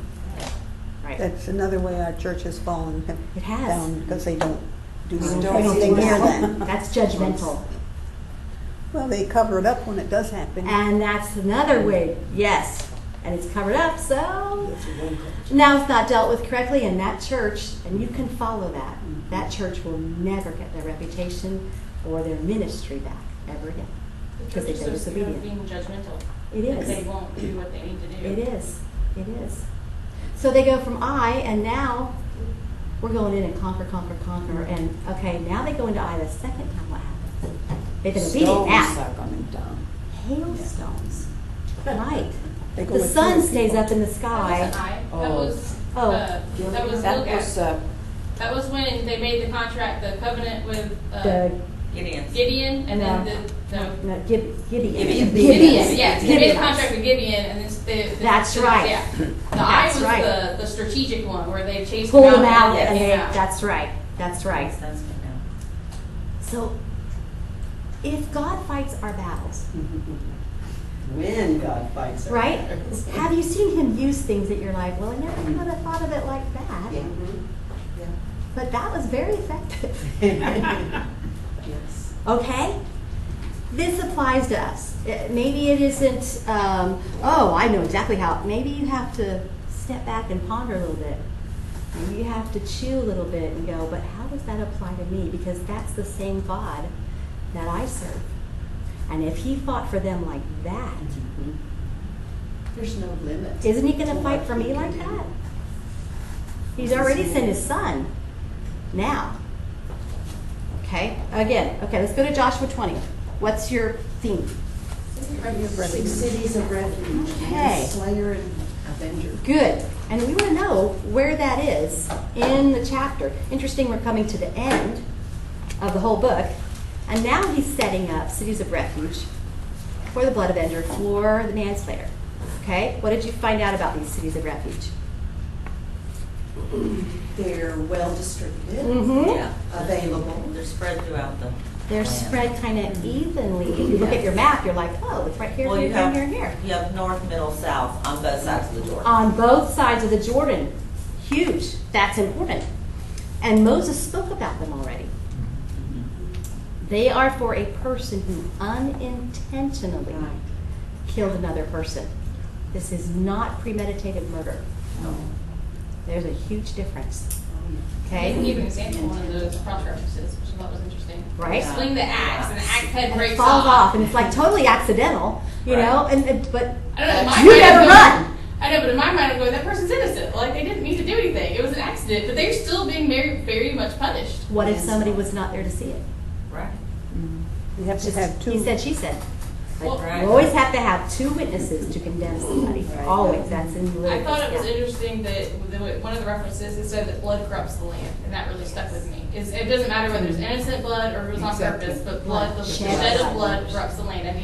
Right. That's another way our church has fallen It has. down because they don't do Don't anything see near that. that. That's judgmental. Well, they cover it up when it does happen. And that's another way, yes. And it's covered up, so now it's not dealt with correctly in that church, and you can follow that. That church will never get their reputation or their ministry back ever again. Because they've been Churches are disobedient. being judgmental. It That They is. won't do what they need to do. It is. It is. So they go from I, and now we're going in and conquer. And okay, now they go into I the second time. What happens? They've been obedient Stones now. are coming down. Hailstones. Right. They go The with sun fewer stays people. up in the That sky. wasn't I. That Oh. was, Oh. that was That Gilgal. was, That was when they made the contract, the covenant with The Gideon's. Gideon, and No. then no, Gideon. Gideon. Gideon, yes, they made the Gideon. contract with Gideon, and then the That's right. Yeah, the That's I was right. the strategic one where they chased Pull them and out, they and came they, out. that's right. That's right. That's good now. So, if God fights our battles, When God fights our right? battles. Have you seen Him use things that you're like, well, I never would have thought of it like that, Yeah. but that was very effective. Yes. Okay? This applies to us. Maybe it isn't, oh, I know exactly how. Maybe you have to step back and ponder a little bit. Maybe you have to chew a little bit and go, but how does that apply to me? Because that's the same God that I serve. And if He fought for them like that, There's no limit. isn't He going to to fight what for He me can like do. that? He's already sent His Son. Now. Okay? Again. Okay, let's go to Joshua 20. What's your theme? Six cities of refuge. Okay. Slayer and Avenger. Good. And we want to know where that is in the chapter. Interesting, we're coming to the end of the whole book. And now he's setting up cities of refuge for the blood avenger, for the manslayer. Okay? What did you find out about these cities of refuge? They're well distributed, Mm-hmm. Yeah. available. They're spread throughout the. They're land. spread kind of evenly. If you look at your map, you're like, oh, it's right here, Well, here, you here, have, here, here. you have north, middle, south on both sides of the Jordan. On both sides of the Jordan. Huge. That's important. And Moses spoke about them already. They are for a person who unintentionally killed another person. This is not premeditated murder. There's a huge difference. They Okay? give an example, one of those cross references, which I thought was interesting. Right? Swing the axe, and the axe head And it breaks falls off. off, and it's like totally accidental, you know? But I don't know. in my you mind, never I'm going- run. I know, but in my mind, I'm going, that person's innocent. Like, they didn't mean to do anything. It was an accident, but they're still being very, very much punished. What if somebody was not there to see it? Right. You have to have two. He said, she said. Well, Right. You always have to have two witnesses to condemn somebody. Always. That's in I Leviticus. thought it was yeah. interesting that one of the references, it said that blood corrupts the land, and that really stuck with me. It doesn't matter whether it's innocent blood or it was on purpose, but blood, the shed of blood corrupts the land, and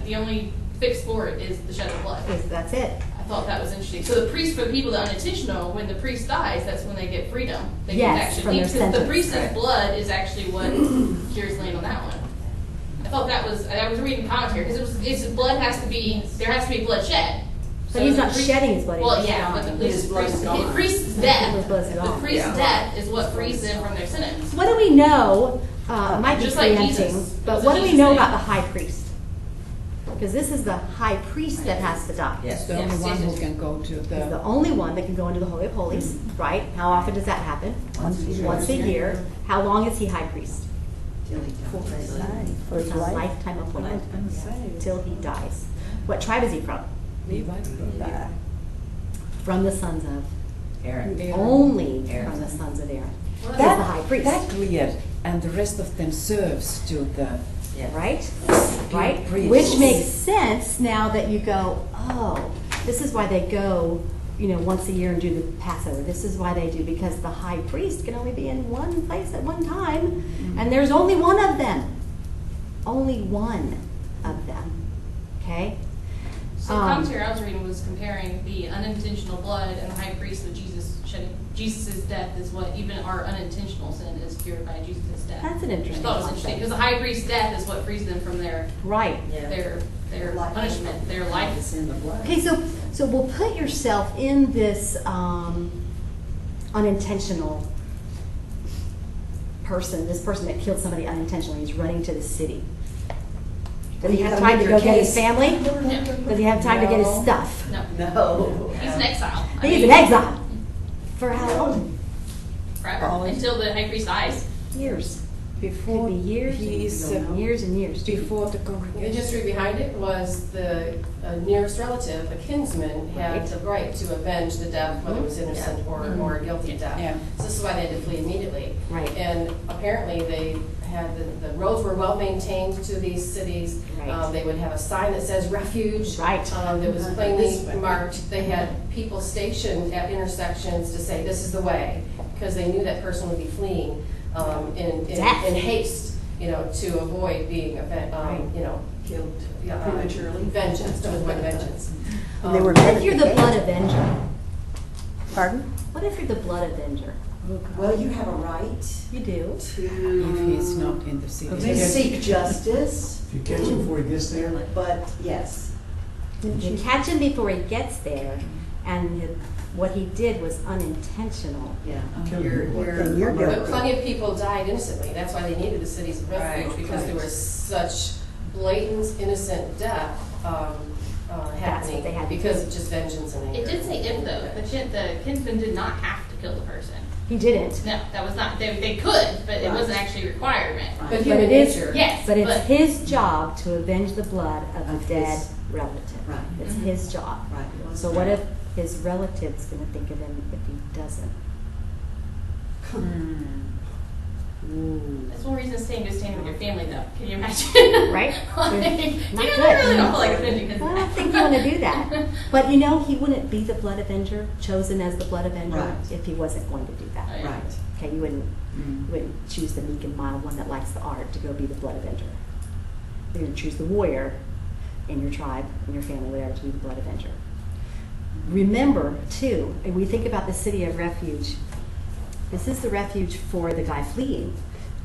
the only fix for it is the shed of blood. Yes, that's it. I thought that was interesting. So the priest, for the people that are unintentional, when the priest dies, that's when they get freedom. They Yes, can actually from leave, their because the sentence. priest's blood is actually what cures land on that one. I thought that was, I was reading commentary, because blood has to be, there has to be blood shed. But So he's the not priest- shedding his blood. Well, he's yeah, dying. but the His blood is gone. priest's His death, blood is the gone. priest's Yeah. death is what frees them from their sentence. What do we know? It might be Just like preempting, Jesus. It but was a what do we Jesus know thing. about the high priest? Because this is the high priest that has to die. Yes. The only Yes, one yes, who yes. can go to He's the the, only one that can go into the Holy of Holies, right? How often does that happen? Once a year. How long is he high priest? Till he dies. For his It's a life. lifetime appointment till he dies. What tribe is he from? From the sons of Aaron. only Aaron. from the sons of Aaron. Well, He's that, the high priest, that weird, and the rest of them serves to the Yeah. right? Right? priest. Which makes sense now that you go, oh, this is why they go, once a year and do the Passover. This is why they do, because the high priest can only be in one place at one time, and there's only one of them. Only one of them. Okay? So the commentary I was reading was comparing the unintentional blood and the high priest with Jesus shedding. Jesus' death is what even our unintentional sin is cured by Jesus' death. That's an I interesting thought it was interesting because concept. the high priest's death is what frees them from their Right. Yeah. their punishment, their life. It's in the blood. Okay, so we'll put yourself in this unintentional person, this person that killed somebody unintentionally. He's running to the city. Does he You have gotta time make to your go get his case. family? No, Does he have time to get his stuff? no, No. he's in exile. I He's mean, in exile. For how long? forever until the high priest dies. Years. before Could be years he is Years and years. before the The congregation. history behind it was the nearest relative, a kinsman, had Right. the right to avenge the death, whether it was innocent or a guilty death. Yeah. So this is why they had to flee immediately. Right. And apparently they had, the roads were well maintained to these cities. Right. They would have a sign that says refuge. Right. That was plainly marked. They had people stationed at intersections to say, this is the way, because they knew that person would be fleeing Death. in haste, to avoid being, Killed yeah, prematurely. vengeance, to avoid vengeance. They were What if you're the blood avenger? Pardon? What if you're the blood avenger? Well, you have a right You do. If to he's not in the city. seek justice, If you catch him before he gets there, but yes. You catch him before he gets there, and what he did was unintentional. Yeah. Kill You're- him. you're- Then you're guilty. But plenty of people died innocently. That's why they needed the cities of refuge, Right, because there right. was such blatant innocent death happening they had to because do. of just vengeance and anger. It did say if though. The kinsman did not have to kill the person. He didn't. No, that was not. They could, but it Right. wasn't actually a requirement. But But human it is- nature. Yes, But it's his job to avenge the blood of Of a dead his- relative. Right. It's Mhm. his job. Right. So what if his relative's going to think of him if he doesn't? That's one reason staying good standing with your family, though. Can you imagine? Right? Like, Not I good. really don't feel like offending because I don't think you want to do that. But he wouldn't be the blood avenger, chosen as the blood avenger, Right. if he wasn't going to do that. Oh, yeah. Right. Okay, you wouldn't choose the meek and mild one that likes the art to go be the blood avenger. You're going to choose the warrior in your tribe, in your family, whatever, to be the blood avenger. remember too, and we think about the city of refuge. This is the refuge for the guy fleeing,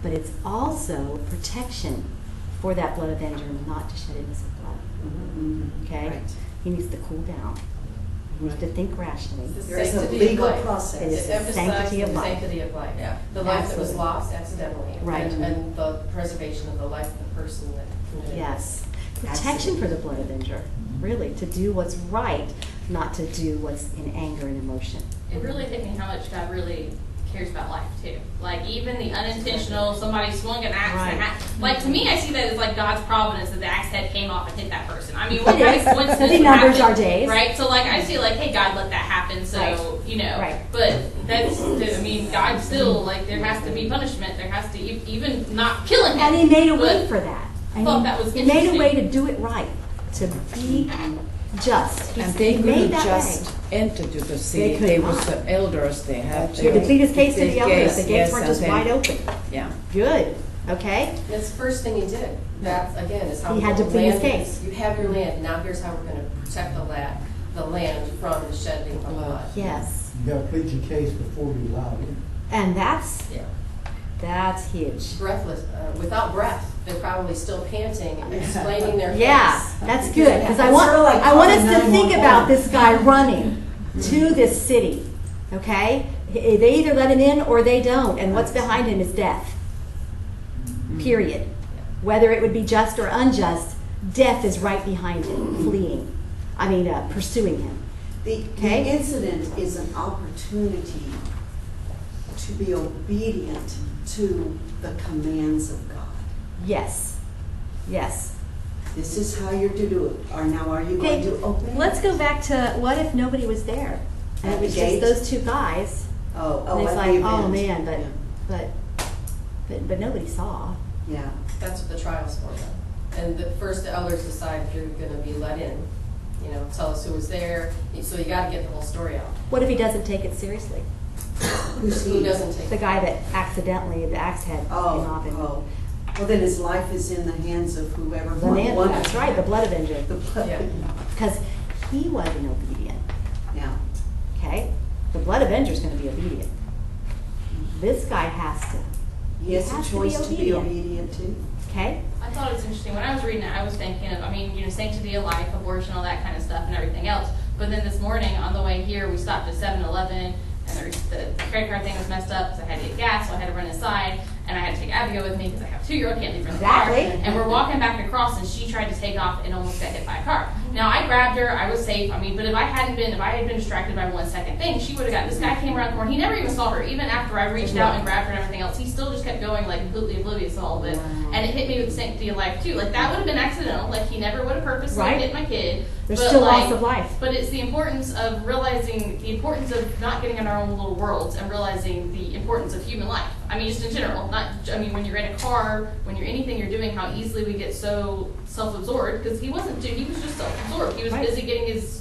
but it's also protection for that blood avenger not to shed innocent blood. Okay? Right. He needs to cool down. He needs to think rationally. It's the There is a sanctity of legal life. process. It is It the emphasizes sanctity of the life. sanctity of life. Yeah. The life that was Absolutely. lost accidentally. Right. And the preservation of the life of the person that committed it. Yes. Protection for the blood avenger, really, to do what's right, not to do what's in anger and emotion. It really hit me how much God really cares about life too. Like even the unintentional, somebody swung an axe. Right. Like to me, I see that as like God's providence that the axe head came off and hit that person. I mean, what It kind is. of coincidence Because he would numbers happen, our days. right? So like I see like, hey, God let that happen. So Right. you know, Right. but that's I mean, God still like there has to be punishment. There has to even not killing him. And he made a way But for that. And thought he, that was he made a way interesting. to do it right, to be just. And they made couldn't that just way. enter to the city. could There not. was the elders. They had He had to plead his case to plead the elders. case, The gates yes, weren't and just then- wide open. Yeah. Good. Okay? That's the first thing he did. That, again, is how He had to the plead his land case. is. You have your land, now here's how we're gonna protect the land from the shedding of blood. Yes. You gotta plead your case before you allow it. And that's Yeah. huge. Breathless, without breath, they're probably still panting, explaining their case. Yeah, that's good, because I It's want, sort of like I want us to calling think 911. about this guy running to this city, okay? They either let him in or they don't, and what's behind him is death. Period. Whether it would be just or unjust, death is right behind him, fleeing. Pursuing him. The Okay. incident is an opportunity to be obedient to the commands of God. Yes, yes. This is how you're to do it. Or now are you going Okay, to obey? let's go back to what if nobody was there? And it At was the just gate? those two guys. Oh, And it's at like, the oh event. man, but nobody saw. Yeah. That's what the trial's for them. And the first the elders decide if you're gonna be let in, tell us who was there, so you gotta get the whole story out. What if he doesn't take it seriously? Who's Who he? doesn't take The it? guy that accidentally, the axe head came off him. Oh. Well, then his life is in the hands of whoever. The man, won. that's right, the blood avenger. The blood. Yeah. Because he wasn't obedient, Yeah. okay? The blood avenger's gonna be obedient. This guy has to, He has has a to be choice to be obedient. obedient too. okay? I thought it was interesting. When I was reading it, I was thinking of, sanctity of life, abortion, all that kind of stuff and everything else. But then this morning on the way here, we stopped at 7-Eleven and the credit card thing was messed up because I had to get gas, so I had to run inside. And I had to take Abigail with me because I have a 2-year-old, can't leave her in the Exactly. car. And we're walking back across and she tried to take off and almost got hit by a car. Now I grabbed her, I was safe. But if I had been distracted by 1 second thing, she would have got, this guy came around the corner. He never even saw her. Even after I reached out and grabbed her and everything else, he still just kept going like completely oblivious to all of it. Wow. And it hit me with the sanctity of life too. Like that would have been accidental. Like he never would have purposely Right. hit my kid. There's But, still like, loss of life. But it's the importance of realizing the importance of not getting in our own little worlds and realizing the importance of human life. Just in general, when you're in a car, when you're anything you're doing, how easily we get so self-absorbed, because he was just self-absorbed. He was Right. busy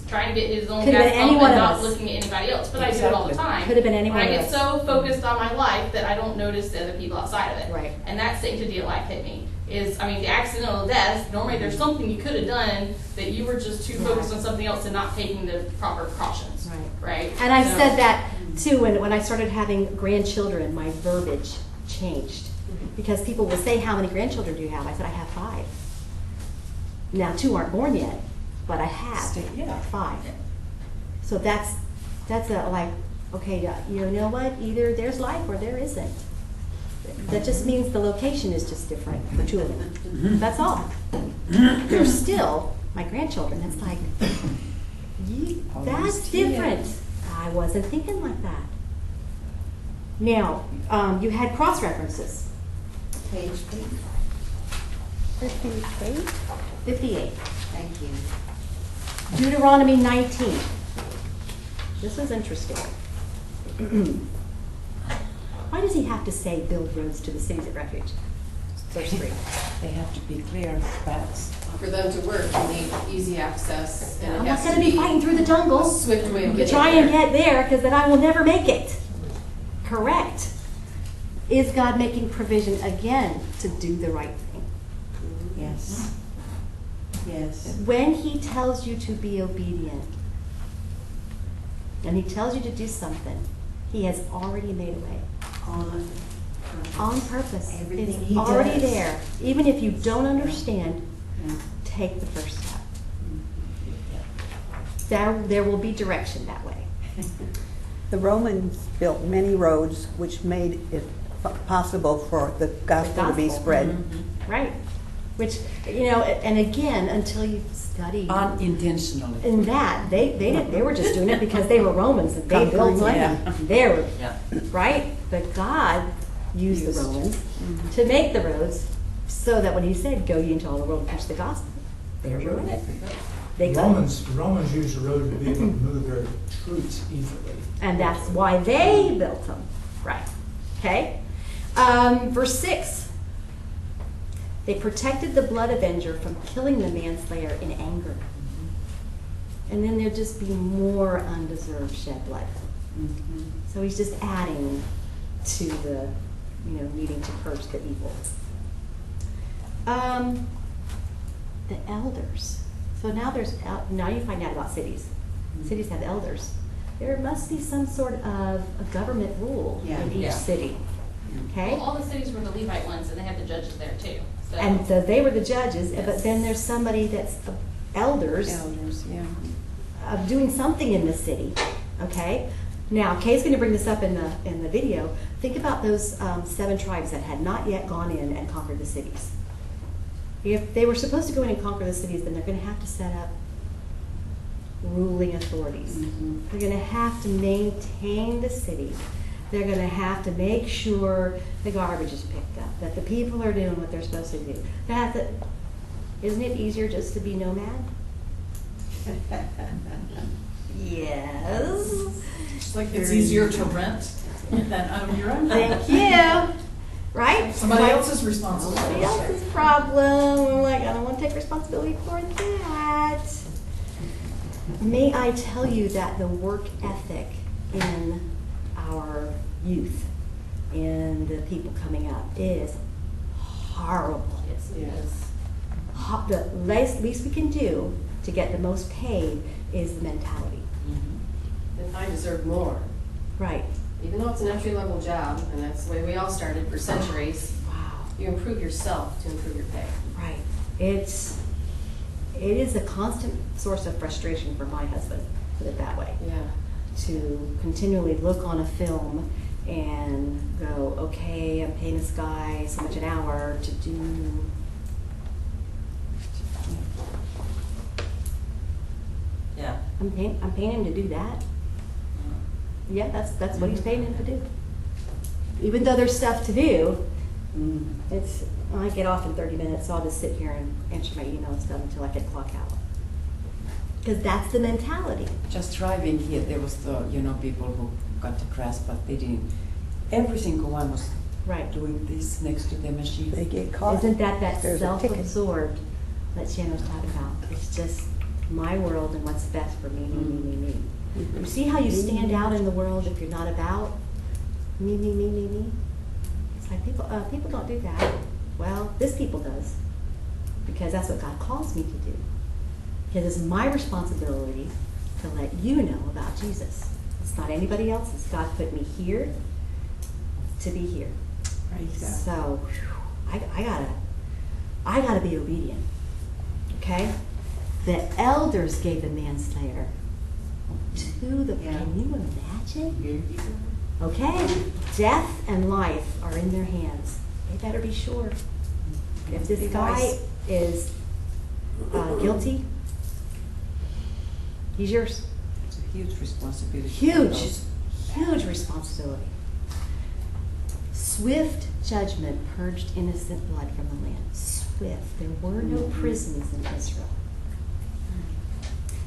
trying to get his own Could have gas been any pump one and of not us. looking at anybody else. But I do it all the Exactly. time. Could have been any When one I of get us. so focused on my life that I don't notice the other people outside of it. Right. And that sanctity of life hit me. The accidental death, normally there's something you could have done that you were just too focused on something else and not taking the proper precautions. Right? And I've So- said that too, when I started having grandchildren, my verbiage changed. Because people will say, how many grandchildren do you have? I said, I have 5. Now, 2 aren't born yet, but I have Yeah. 5. So that's okay, you know what? Either there's life or there isn't. That just means the location is just different for 2 of them. That's all. They're still my grandchildren. It's like, that's different. I wasn't thinking like that. Now, you had cross references. Page, please. 58? 58. Thank you. Deuteronomy 19. This was interesting. Why does he have to say build roads to the cities of refuge? Verse 3. They have to be clear paths. For them to work, you need easy access, and I'm it not has going to to be be fighting through the jungle a swift way of to getting try and there. get there because then I will never make it. Correct. Is God making provision again to do the right thing? Yes. Yes. When he tells you to be obedient, and he tells you to do something, he has already made a way. On purpose. Everything It's he already does. there. Even if you don't understand, Yeah. take the first step. There will be direction that way. The Romans built many roads which made it possible for the gospel to be gospel. spread. Right. Which, and again, until you study Unintentionally. in that, they were just doing it because they were Romans and they built Conquering land. land. They were, Yeah. right? But God used the Romans to make the roads so that when he said, go ye into all the world and preach the gospel, there's your road. They The go. Romans used the road to be able to move their troops easily. And that's why they built them. Right. Okay? Verse 6. They protected the blood avenger from killing the manslayer in anger. And then there'd just be more undeserved shed blood. So he's just adding to the, needing to purge the evil. The elders. So now now you find out about cities. Cities have elders. There must be some sort of a government rule Yeah. in each Yeah. city. Okay? Well, all the cities were the Levite ones, and they had the judges there too. So. And so they were the judges, but then there's somebody that's elders Elders, yeah. of doing something in the city. Okay? Now, Kay's going to bring this up in the video. Think about those 7 tribes that had not yet gone in and conquered the cities. If they were supposed to go in and conquer the cities, then they're going to have to set up ruling authorities. They're going to have to maintain the city. They're going to have to make sure the garbage is picked up, that the people are doing what they're supposed to do. Isn't it easier just to be nomad? Yes. It's like it's easier to rent than own your own. Thank you. Right? Somebody else's responsibility. Somebody else's problem. Like, I don't want to take responsibility for that. May I tell you that the work ethic in our youth and the people coming up is horrible. Yes, it is. The least we can do to get the most paid is the mentality. And I deserve more. Right. Even though it's an entry-level job, and that's the way we all started for centuries, Wow. you improve yourself to improve your pay. Right. It is a constant source of frustration for my husband, put it that way. Yeah. To continually look on a film and go, okay, I'm paying this guy so much an hour to do. Yeah. I'm paying him to do that. Yeah, that's what he's paying him to do. Even though there's stuff to do, I get off in 30 minutes, so I'll just sit here and answer my email and stuff until I can clock out. Because that's the mentality. Just driving here, there was people who got to crash, but they didn't. Every single one was Right. doing this next to the machine. They get caught. Isn't that There's a ticket. self-absorbed that Shannon was talking about? It's just my world and what's best for me, me. You see how you stand out in the world if you're not about me. It's like people don't do that. Well, this people does, because that's what God calls me to do. Because it's my responsibility to let you know about Jesus. It's not anybody else's. God put me here to be here. Praise God. So I gotta be obedient. Okay? The elders gave the manslayer to the. Can you imagine? Okay, death and life are in their hands. They better be sure. If this guy is guilty, he's yours. It's a huge responsibility. Huge responsibility. Swift judgment purged innocent blood from the land. Swift. There were no prisons in Israel.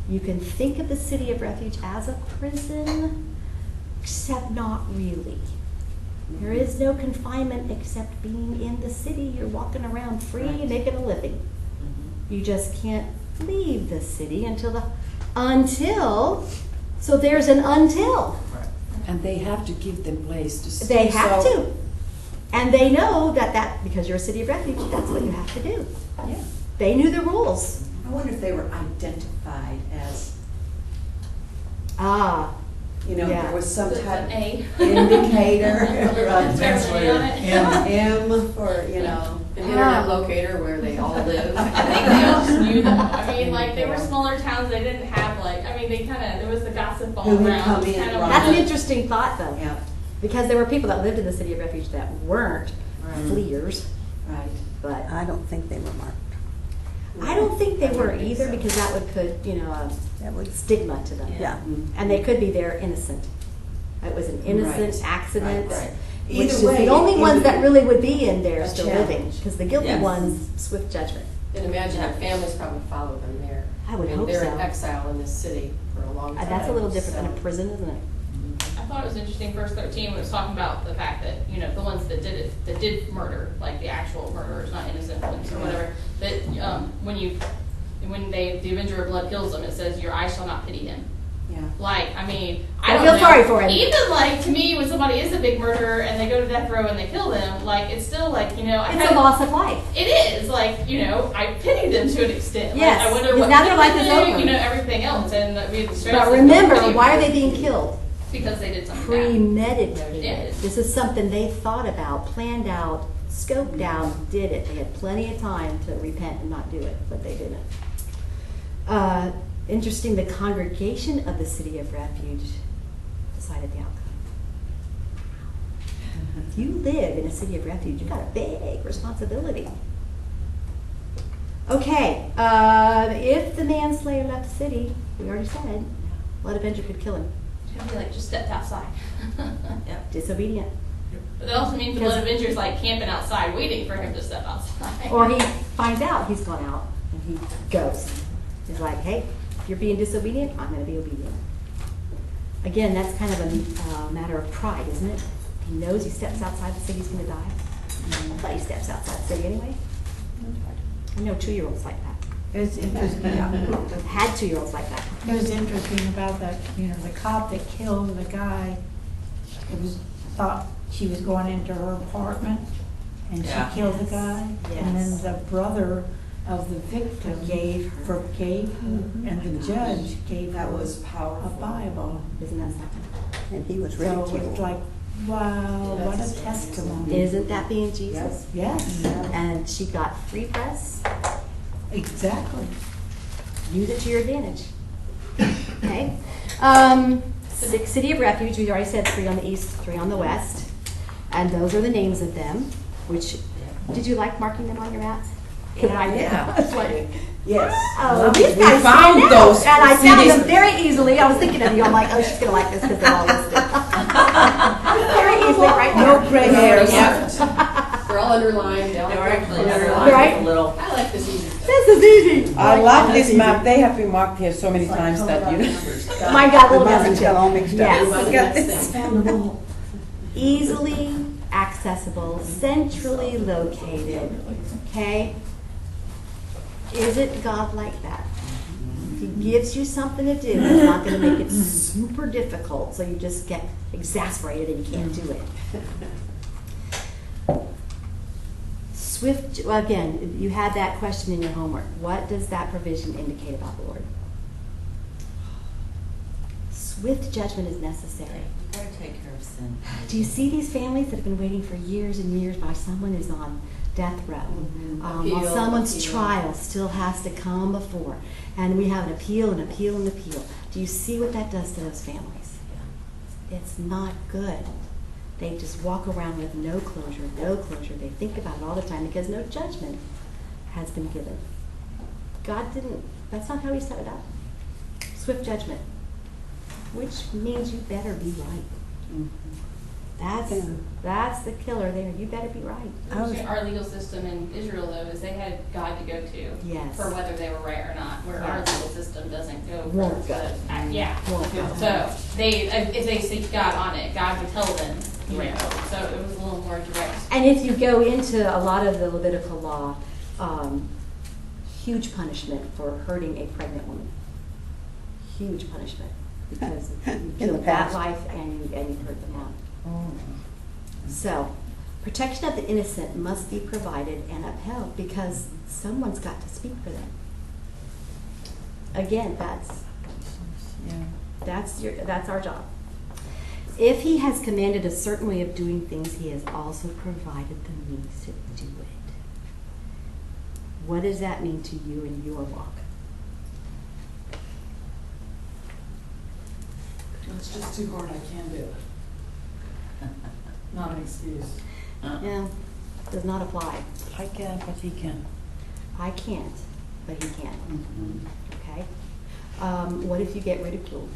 You can think of the city of refuge as a prison, except not really. There is no confinement except being in the city. You're walking around free and making a living. You just can't leave the city until, so there's an until. And they have to give them place to stay. They have to. And they know that because you're a city of refuge, that's what you have to do. Yeah. They knew the rules. I wonder if they were identified as you know, Yeah. there was some It's an type A. of indicator, It's Translator, on it. M for, you know. An internet locator where they all live. I think they all just knew that. I mean, like, they were smaller towns, they didn't have, like, I mean, they kind of, there was the gossip all Who would around. come It's in, kind of right. That's an one of- interesting thought, though, Yeah, because there were people that lived in the city of refuge that weren't fleers, right. but I don't think they were marked. I don't think they I were wouldn't think either so. because that would put, you know, That a would, stigma to them. yeah. And they could be there innocent. It was an innocent Right. accident. Right. Which Either is way, the only it ones would that be really would be in there a still challenge. living, because the guilty Yes. ones, swift judgment. And imagine their families probably follow them there. I would mean, hope they're so. in exile in this city for a long time. That's a little different than a so- prison, isn't it? I thought it was interesting, verse 13, when it was talking about the fact that, you know, the ones that did it, that did murder, like the actual murderers, not innocent ones or whatever, that when the avenger of blood kills them, it says, your eyes shall not pity him. Yeah. Like, I mean, I Don't don't feel know. sorry for him. Even like, to me, when somebody is a big murderer and they go to death row and they kill them, like, it's still like, you know, I It's kinda- a loss of life. It is, like, you know, I pity them to an extent. Yes, Like, I wonder because what now their life is people do, over. you know, everything else, and we the stress But is remember, nobody why are would- they being killed? Because they did something bad. Premeditated. Yeah. This is something they thought about, planned out, scoped out, did it. They had plenty of time to repent and not do it, but they didn't. Interesting, the congregation of the city of refuge decided the outcome. If you live in a city of refuge, you've got a big responsibility. Okay, if the manslayer left the city, we already said, blood avenger could kill him. It's gonna be like, just stepped outside. Disobedient. But that also means the blood avenger's like camping outside, waiting for him to step outside. Or he finds out he's gone out and he goes. He's like, hey, if you're being disobedient, I'm going to be obedient. Again, that's kind of a matter of pride, isn't it? He knows he steps outside the city, he's going to die. But he steps outside the city anyway. I know 2-year-olds like that. It was interesting, Had 2-year-olds like that. it was interesting about that, you know, the cop that killed the guy, it was thought she was going into her apartment and Yeah. she killed the guy. And Yes. then the brother of the victim Forgave her. forgave her, and the judge gave That her was a powerful. Bible. Isn't that something? And he was So it's ridiculed. like, wow, what a testimony. Isn't that being Jesus? Yes, And she got free press. exactly. Use it to your advantage. Okay. City of Refuge, we already said 3 on the east, 3 on the west. And those are the names of them, which, did you like marking them on your maps? Because I did. Yeah. I was like, Yes. oh, these We guys found stand out. those And I found cities. them very easily. I was thinking of you. I'm like, oh, she's going to like this because they're all listed. Very easily, right there. No gray hairs. They're all underlined. They were actually Right. underlined a little. I like this easy stuff. This is easy. I love That's this map. They have been marked here so many times that you know. Mine got a little Mine messy got all too. mixed up. Yes. Move on to the Got next this. thing. Easily accessible, centrally located, okay? Isn't God like that? If He gives you something to do, He's not gonna make it super difficult, so you just get exasperated and you can't do it. Swift, well, again, you had that question in your homework. What does that provision indicate about the Lord? Swift judgment is necessary. You gotta take care of sin. Do you see these families that have been waiting for years and years while someone is on death row? While Appeal, someone's appeal. trial still has to come before. And we have an appeal and appeal and appeal. Do you see what that does to those families? It's not good. They just walk around with no closure, no closure. They think about it all the time because no judgment has been given. God didn't, that's not how He set it up. Swift judgment. Which means you better be right. That's the killer there. You better be right. Our legal system in Israel, though, is they had God to go to Yes. for whether they were right or not, where our Yes. legal system doesn't go Won't for go. the, yeah. Won't go. So if they seek God on it, God would tell them the right vote. So it was a little more direct. And if you go into a lot of the Levitical law, huge punishment for hurting a pregnant woman. Huge punishment because you In the killed that past. life and you hurt the mom. So, protection of the innocent must be provided and upheld because someone's got to speak for them. Again, that's our job. If he has commanded a certain way of doing things, he has also provided the means to do it. What does that mean to you in your walk? It's just too hard, I can't do it. Not an excuse. Yeah, does not apply. I can, but he can. I can't, but he can. Mhm. Okay? What if you get ridiculed?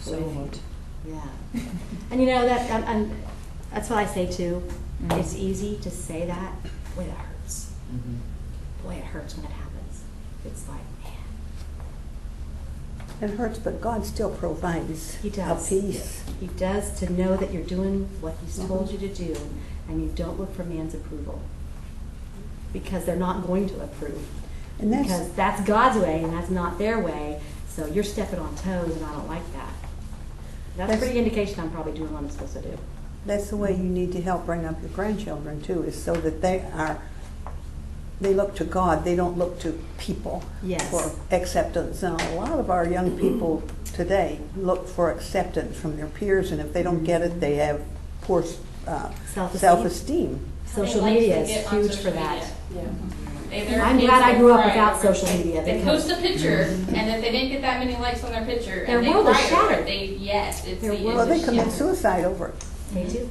So What if- what? Yeah. And you know, that's what I say too. Mhm. It's easy to say that. Boy, that hurts. Mhm. Boy, it hurts when it happens. It's like, man. It hurts, but God still provides He does. a peace. He does, to know that you're doing what he's Mhm. told you to do, and you don't look for man's approval. Because they're not going to approve. And Because that's God's way and that's not their way, so you're stepping on toes and I don't like that. That's a pretty indication I'm probably doing what I'm supposed to do. that's the way you need to help bring up your grandchildren too, is so that they look to God, they don't look to people Yes. for acceptance. And a lot of our young people today look for acceptance from their peers, and if they don't get it, they have poor Self-esteem. self-esteem. Social They like media to is get on huge social for that. media. Yeah. Their I'm kids glad I will grew up cry without over social it. media They because- post a picture, and if they didn't get that many likes on their picture, Their and they world is cry over shattered. it, yes, it's Their the world Well, they is commit shattered. suicide over it. They do.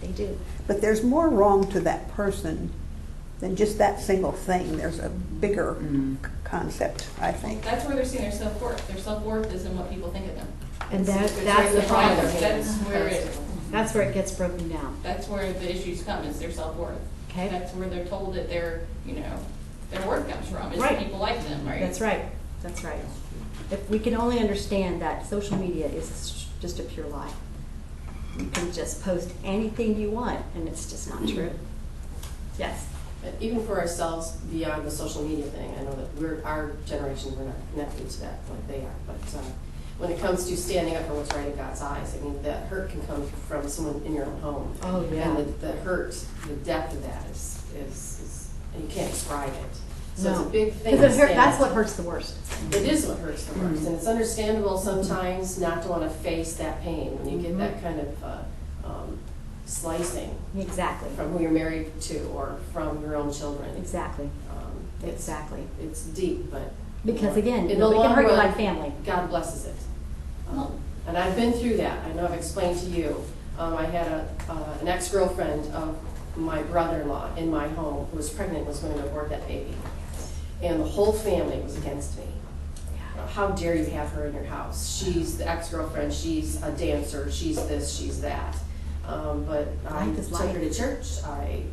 They do. But there's more wrong to that person than just that single thing. There's a bigger concept, I think. That's where they're seeing their self-worth. Their self-worth is in what people think of them. And It's that's right in the the palm of problem. their That's hand. where it, That's where it gets broken down. that's where the issues come, is their self-worth. Okay? That's where they're told that their worth comes from, is Right. people like them, right? That's right. That's right. If we can only understand that social media is just a pure lie. You can just post anything you want, and it's just not true. Yes. But even for ourselves, beyond the social media thing, I know that our generation, we're not connected to that like they are. But when it comes to standing up for what's right in God's eyes, I mean, that hurt can come from someone in your own home. Oh, yeah. And the hurt, the depth of that is you can't describe it. So it's a No. big thing. Because to stand that's up what for. hurts the worst. It is what hurts the worst, and it's understandable sometimes not to want to face that pain when you get that kind of slicing Exactly. from who you're married to or from your own children. Exactly. It's Exactly. It's deep, but Because again, in the nobody can long hurt you run, like family. God blesses it. And I've been through that. I know I've explained to you. I had an ex-girlfriend of my brother-in-law in my home who was pregnant and was going to abort that baby. And the whole family was against me. How dare you have her in your house? She's the ex-girlfriend, she's a dancer, she's this, she's that. But I Life is took her life. to church, I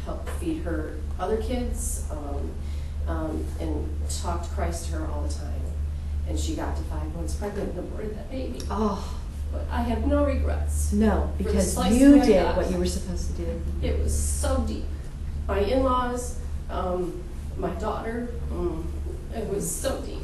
helped feed her other kids, and talked Christ to her all the time. And she got to 5 months pregnant and aborted that baby. Oh, But I have no regrets. no, For the because slice you of my did gut. what you were supposed to do. It was so deep. My in-laws, my daughter, it was so deep.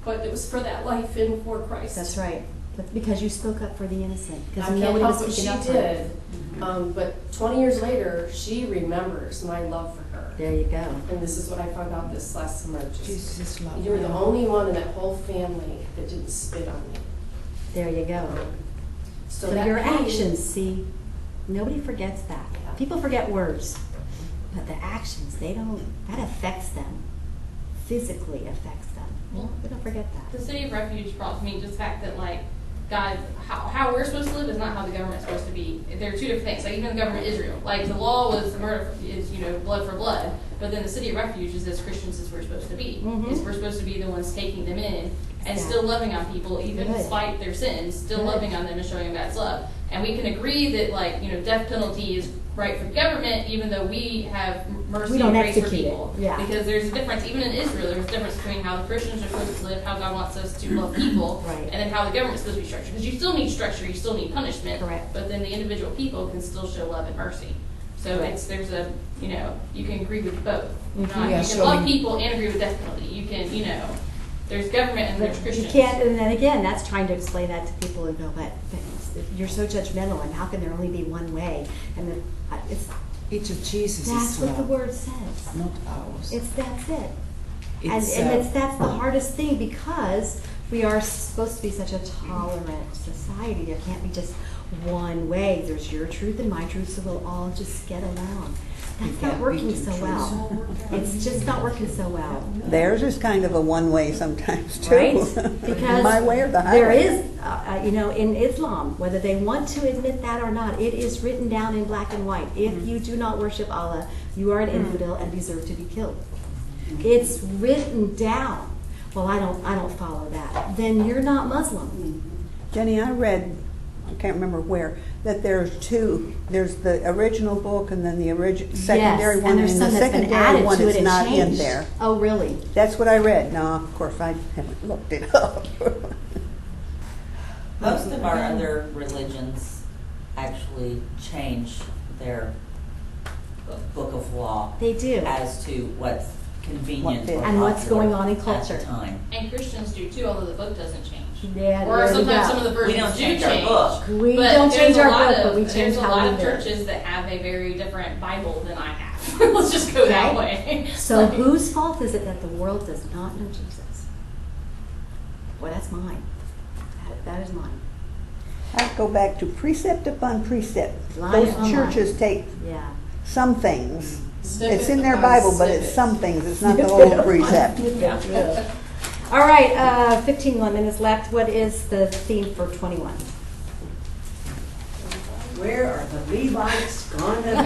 But it was for that life in for Christ. That's right. That's because you spoke up for the innocent. I Because can't nobody help was what she speaking up for it. did. But 20 years later, she remembers my love for her. There you go. And this is what I found out this last summer. Jesus love. You were the only one in that whole family that didn't spit on me. There you go. So that your pain- actions, see, nobody forgets that. Yeah. People forget words, but the actions, that affects them. Physically affects them. Well, they don't forget that. The city of refuge brought to me just the fact that, like, God, how we're supposed to live is not how the government's supposed to be. There are two different things. Like, even the government Israel, like, the law was murder is blood for blood, but then the city of refuge is as Christians as we're supposed to be. Mhm. Is we're supposed to be the ones taking them in and Yeah. still loving on people, even Good. despite their sins, still Good. loving on them and showing them God's love. And we can agree that, like, death penalty is right for the government, even though we have mercy We don't and grace for execute it. people. Yeah. Because there's a difference, even in Israel, there's a difference between how the Christians are supposed to live, how God wants us to love people, Right. and then how the government's supposed to be structured. Because you still need structure, you still need punishment, Correct. but then the individual people can still show love and mercy. So Correct. there's a, you can agree with both. Mhm. You Yeah, can so love we- people and agree with death penalty. You can, there's government and there's But Christians. you can't, and then again, that's trying to explain that to people who go, but you're so judgmental, and how can there only be one way? And then It's of Jesus. that's is what the love, word says. not ours. That's it. It's, And that's the hardest thing, because We are supposed to be such a tolerant society. There can't be just one way. There's your truth and my truth, so we'll all just get along. That's not working so well. It's just not working so well. Theirs is kind of a one-way sometimes too. Right? Because my way or the there highway. is, in Islam, whether they want to admit that or not, it is written down in black and white. If you do not worship Allah, you are an infidel and deserve to be killed. It's written down. Well, I don't follow that. Then you're not Muslim. Jenny, I read, I can't remember where, that there's two. There's the original book and then the secondary Yes, one. and there's some the that's been secondary added one to it is and not in changed. there. Oh, really? That's what I read. No, of course, I haven't looked it up. Most of our other religions actually change their book of law They do. as to what's convenient fits. or And what's popular going on in at culture. the time. And Christians do too, although the book doesn't change. Yeah, Or there we sometimes go. some of the versions We don't do change change. our book. We But don't there's change a our lot book, of- but we change There's a how lot we of live. churches that have a very different Bible than I have. Let's just go that Okay. way. So Like, whose fault is it that the world does not know Jesus? Well, that's mine. That is mine. I go back to precept upon precept. Line Those upon churches line. take Yeah. some things. Snippet It's in their upon Bible, but it's snippet. some things. It's not the whole precept. All right, 15 more minutes left. What is the theme for 21? Where are the Levites gonna be?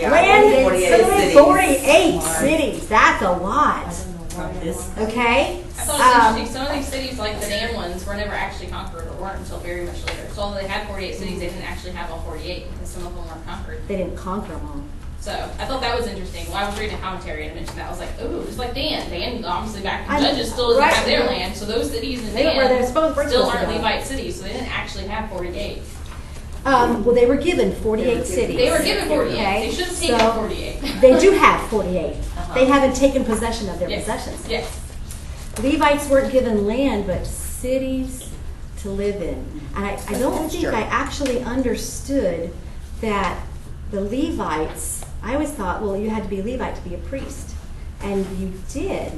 Yeah, Land 48 in cities. 48 cities. That's a lot. From this Okay? I thought it was interesting. Some of these cities, like the Dan ones, were never actually conquered or weren't until very much later. So although they had 48 cities, they didn't actually have all 48 because some of them weren't conquered. They didn't conquer them all. So I thought that was interesting. When I was reading a commentary and it mentioned that, I was like, ooh, it's like Dan. Dan, obviously, back I- in Judges, still doesn't right. have their land. So those cities in They don't where they're Dan supposed still to aren't go. Levite cities. So they didn't actually have 48. Well, they were given 48 cities. They were given 48. Okay, They should have taken so 48. They do have 48. Uh-huh. They haven't taken possession of their Yes. possessions. Yes. Levites weren't given land, but cities to live in. And I don't think I actually understood that the Levites, I always thought, well, you had to be a Levite to be a priest. And you did.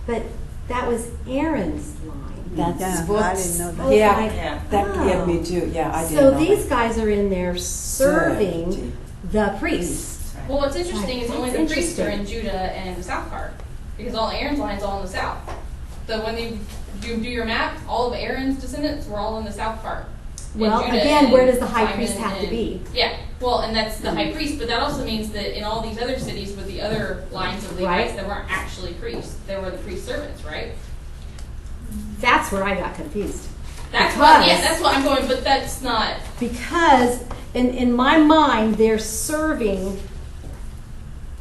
But that was Aaron's line. That's Yeah, what. I didn't know that. Oh, Yeah, like, Yeah. yeah, oh. me too. Yeah, I didn't So know these that. guys are in there serving Serving. the priests. Well, what's interesting is only the That's priests are in interesting. Judah and the south part, because all Aaron's line's all in the south. So when you do your map, all of Aaron's descendants were all in the south part. And Well, Judah again, and where does the high Simon priest have to and- be? Yeah, well, and that's the high priest, but that also means that in all these other cities with the other lines of Levites, Right. there weren't actually priests. There were the priest servants, right? That's where I got confused. That's what, yeah, Because- that's what I'm going, but that's not. Because in my mind, they're serving.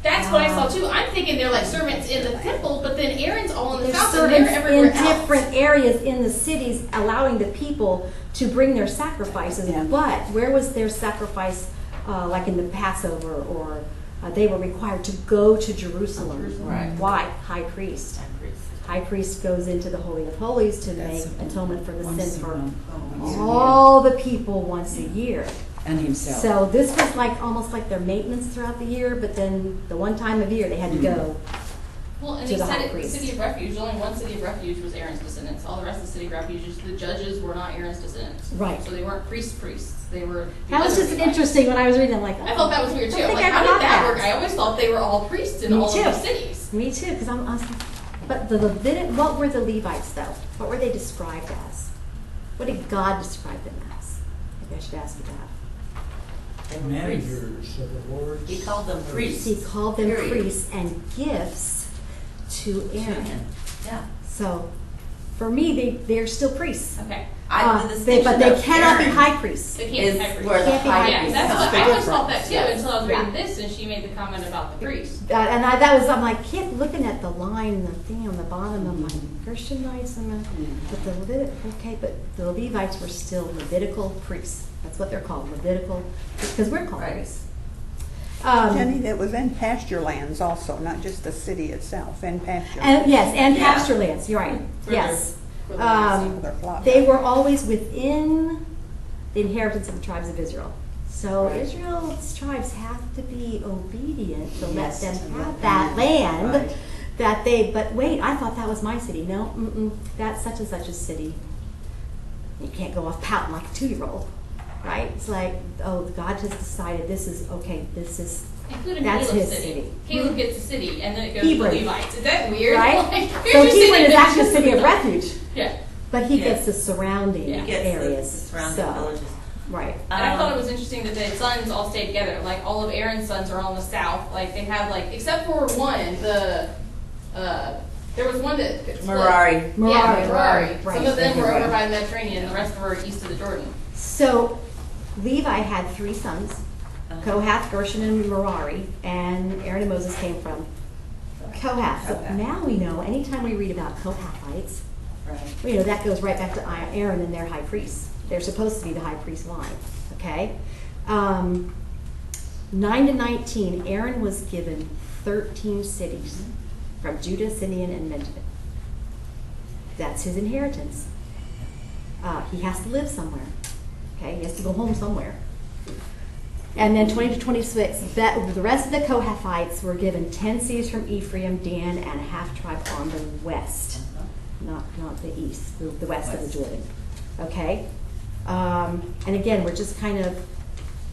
That's what I saw too. I'm thinking they're like servants in the temple, but then Aaron's all in the They're south and they're servants everywhere in else. different areas in the cities, allowing the people to bring their sacrifices. Yeah. But where was their sacrifice, like in the Passover, or they were required to go to Jerusalem? Right. Why? High priest. High priest goes into the Holy of Holies to That's make atonement for the once sin a for month. all the people once a year. And himself. So this was like almost like their maintenance throughout the year, but then the one time of year they had to go. Well, and to they the said high it, the priest. city of refuge, only one city of refuge was Aaron's descendants. All the rest of the city of refuges, the judges were not Aaron's descendants. Right. So they weren't priests. They were. the That was other just Levites. interesting when I was reading. I'm like, I thought that was weird too. I I'm think like, I how forgot did that that. work? I always thought they were all priests in Me all too. of these cities. Me too, because I was like, but the Levit, what were the Levites though? What were they described as? What did God describe them as? Maybe I should ask you that. Managers of the Lord's. He called them priests. He called them Period. priests and gifts to Aaron. Yeah. So, for me, they're still priests. Okay. The But distinction they of cannot be Aaron high priests. They is can't be high priests. where the Can't be high high Yeah, priest that's comes what from. I always thought that too Yeah. until I was reading Yeah. this and she made the comment about the priest. And I'm like, kept looking at the line, the thing on the bottom. I'm like, Gershonites, but the but the Levites were still Levitical priests. That's what they're called, Levitical, because we're called Right. priests. Jenny, that was in pasture lands also, not just the city itself, in pasture. And yes, and Yeah. pasture lands. You're right. For Yes. their- for their Their flock. They were always within the inheritance of the tribes of Israel. So Israel's tribes have to be obedient to let Yes, them to have let that them- land right. But wait, I thought that was my city. No, that's such and such a city. You can't go off pouting like a 2-year-old, right? It's like, oh, God has decided this is, okay, this is, Including that's Caleb's his city. city. Caleb gets a city, and then it goes Hebron. to the Levites. Is that weird? Right? Like, here's So your city, Hebron is but actually a it's city of just- refuge, Yeah. but he Yeah. gets the surrounding Yeah. He gets areas. the surrounding So, villages. right. And I thought it was interesting that the sons all stay together. Like all of Aaron's sons are all in the south. Like they have except for one, there was one that split. Merari. Yeah, Merari. Merari. Right. Some of them were over by the Mediterranean, the rest were east of the Jordan. So Levi had 3 sons, Kohath, Gershon, and Merari, and Aaron and Moses came from Kohath. So Kohath. now we know, anytime we read about Kohathites, Right. that goes right back to Aaron and their high priests. They're supposed to be the high priest line, okay? 9 to 19, Aaron was given 13 cities from Judah, Simeon, and Benjamin. That's his inheritance. He has to live somewhere, okay? He has to go home somewhere. And then 20 to 26, the rest of the Kohathites were given 10 cities from Ephraim, Dan, and a half tribe on the west. Not the east, the west of the Jordan. Okay? And again, we're just kind of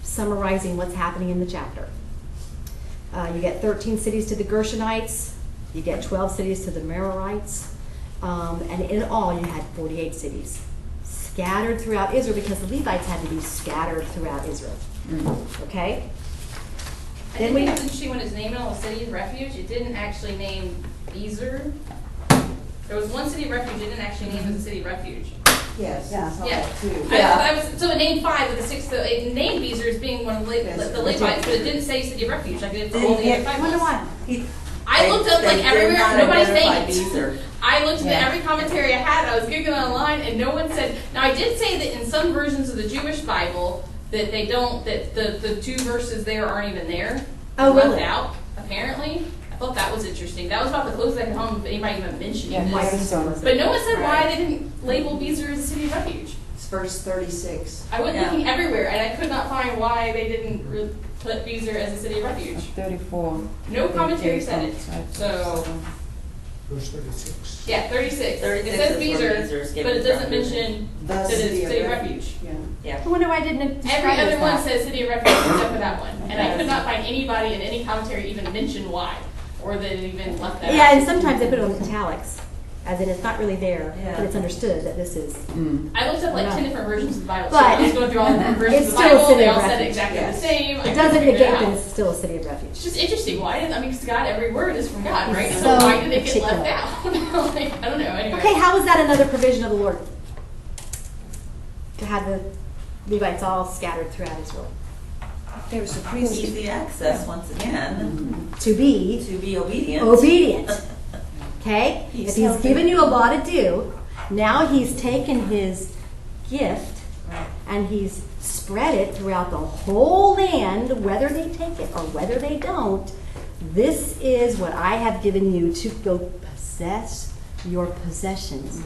summarizing what's happening in the chapter. You get 13 cities to the Gershonites, you get 12 cities to the Merarites, and in all you had 48 cities scattered throughout Israel because the Levites had to be scattered throughout Israel. Okay? I Then think we it was interesting when it's naming all the cities refuge, it didn't actually name Bezer. There was one city of refuge, it didn't actually name as a city of refuge. Yes, Yeah. I saw Yeah. that too. So it named 5 of the 6, so it named Bezer as being one of the Levites, but it didn't say city of refuge, like it did for all the other 5 I wonder ones. why. I looked up They did everywhere, not nobody's identify saying it. Bezer. I looked at every commentary I had, I was Googling online, and no one said, now I did say that in some versions of the Jewish Bible, that they don't, that the 2 verses there aren't even there. Oh, Left really? out, apparently. I thought that was interesting. That was about the closest I could home if anybody even mentioned this. But no one said why they didn't label Bezer as a city of refuge. It's verse 36. I went Yeah. looking everywhere, and I could not find why they didn't put Bezer as a city of refuge. 34. No commentary said it. So, Verse 36. yeah, 36. 36 It says is where Bezer Bezer, is but given it doesn't from. mention The that it's city of city of refuge. refuge. Yeah. Yeah. I wonder why I didn't describe Every it as other one that. says city of refuge except for that one. And I could not find anybody in any commentary even mention why, or that it even left that Yeah, out. and sometimes they put it on italics, as in it's not really there, Yeah. but it's understood that this is. I looked up like Yeah. 10 different versions of the Bible. But so I was going through all the different versions it's of the still a Bible. city They of all said refuge, exactly yes. the same. I It couldn't doesn't figure it negate out. that it's still a city of refuge. It's just interesting. Why did because God, every word is from God, right? He's So so why did it get particular. left out? Like, I don't know. Anyway. Okay, how is that another provision of the Lord? To have the Levites all scattered throughout Israel. There's a priest. Easy access, once again, To be to be obedient. obedient. Okay? He's If he's helping. given you a law to do, now he's taken his gift and he's spread it throughout the whole land, whether they take it or whether they don't. This is what I have given you to go possess your possessions.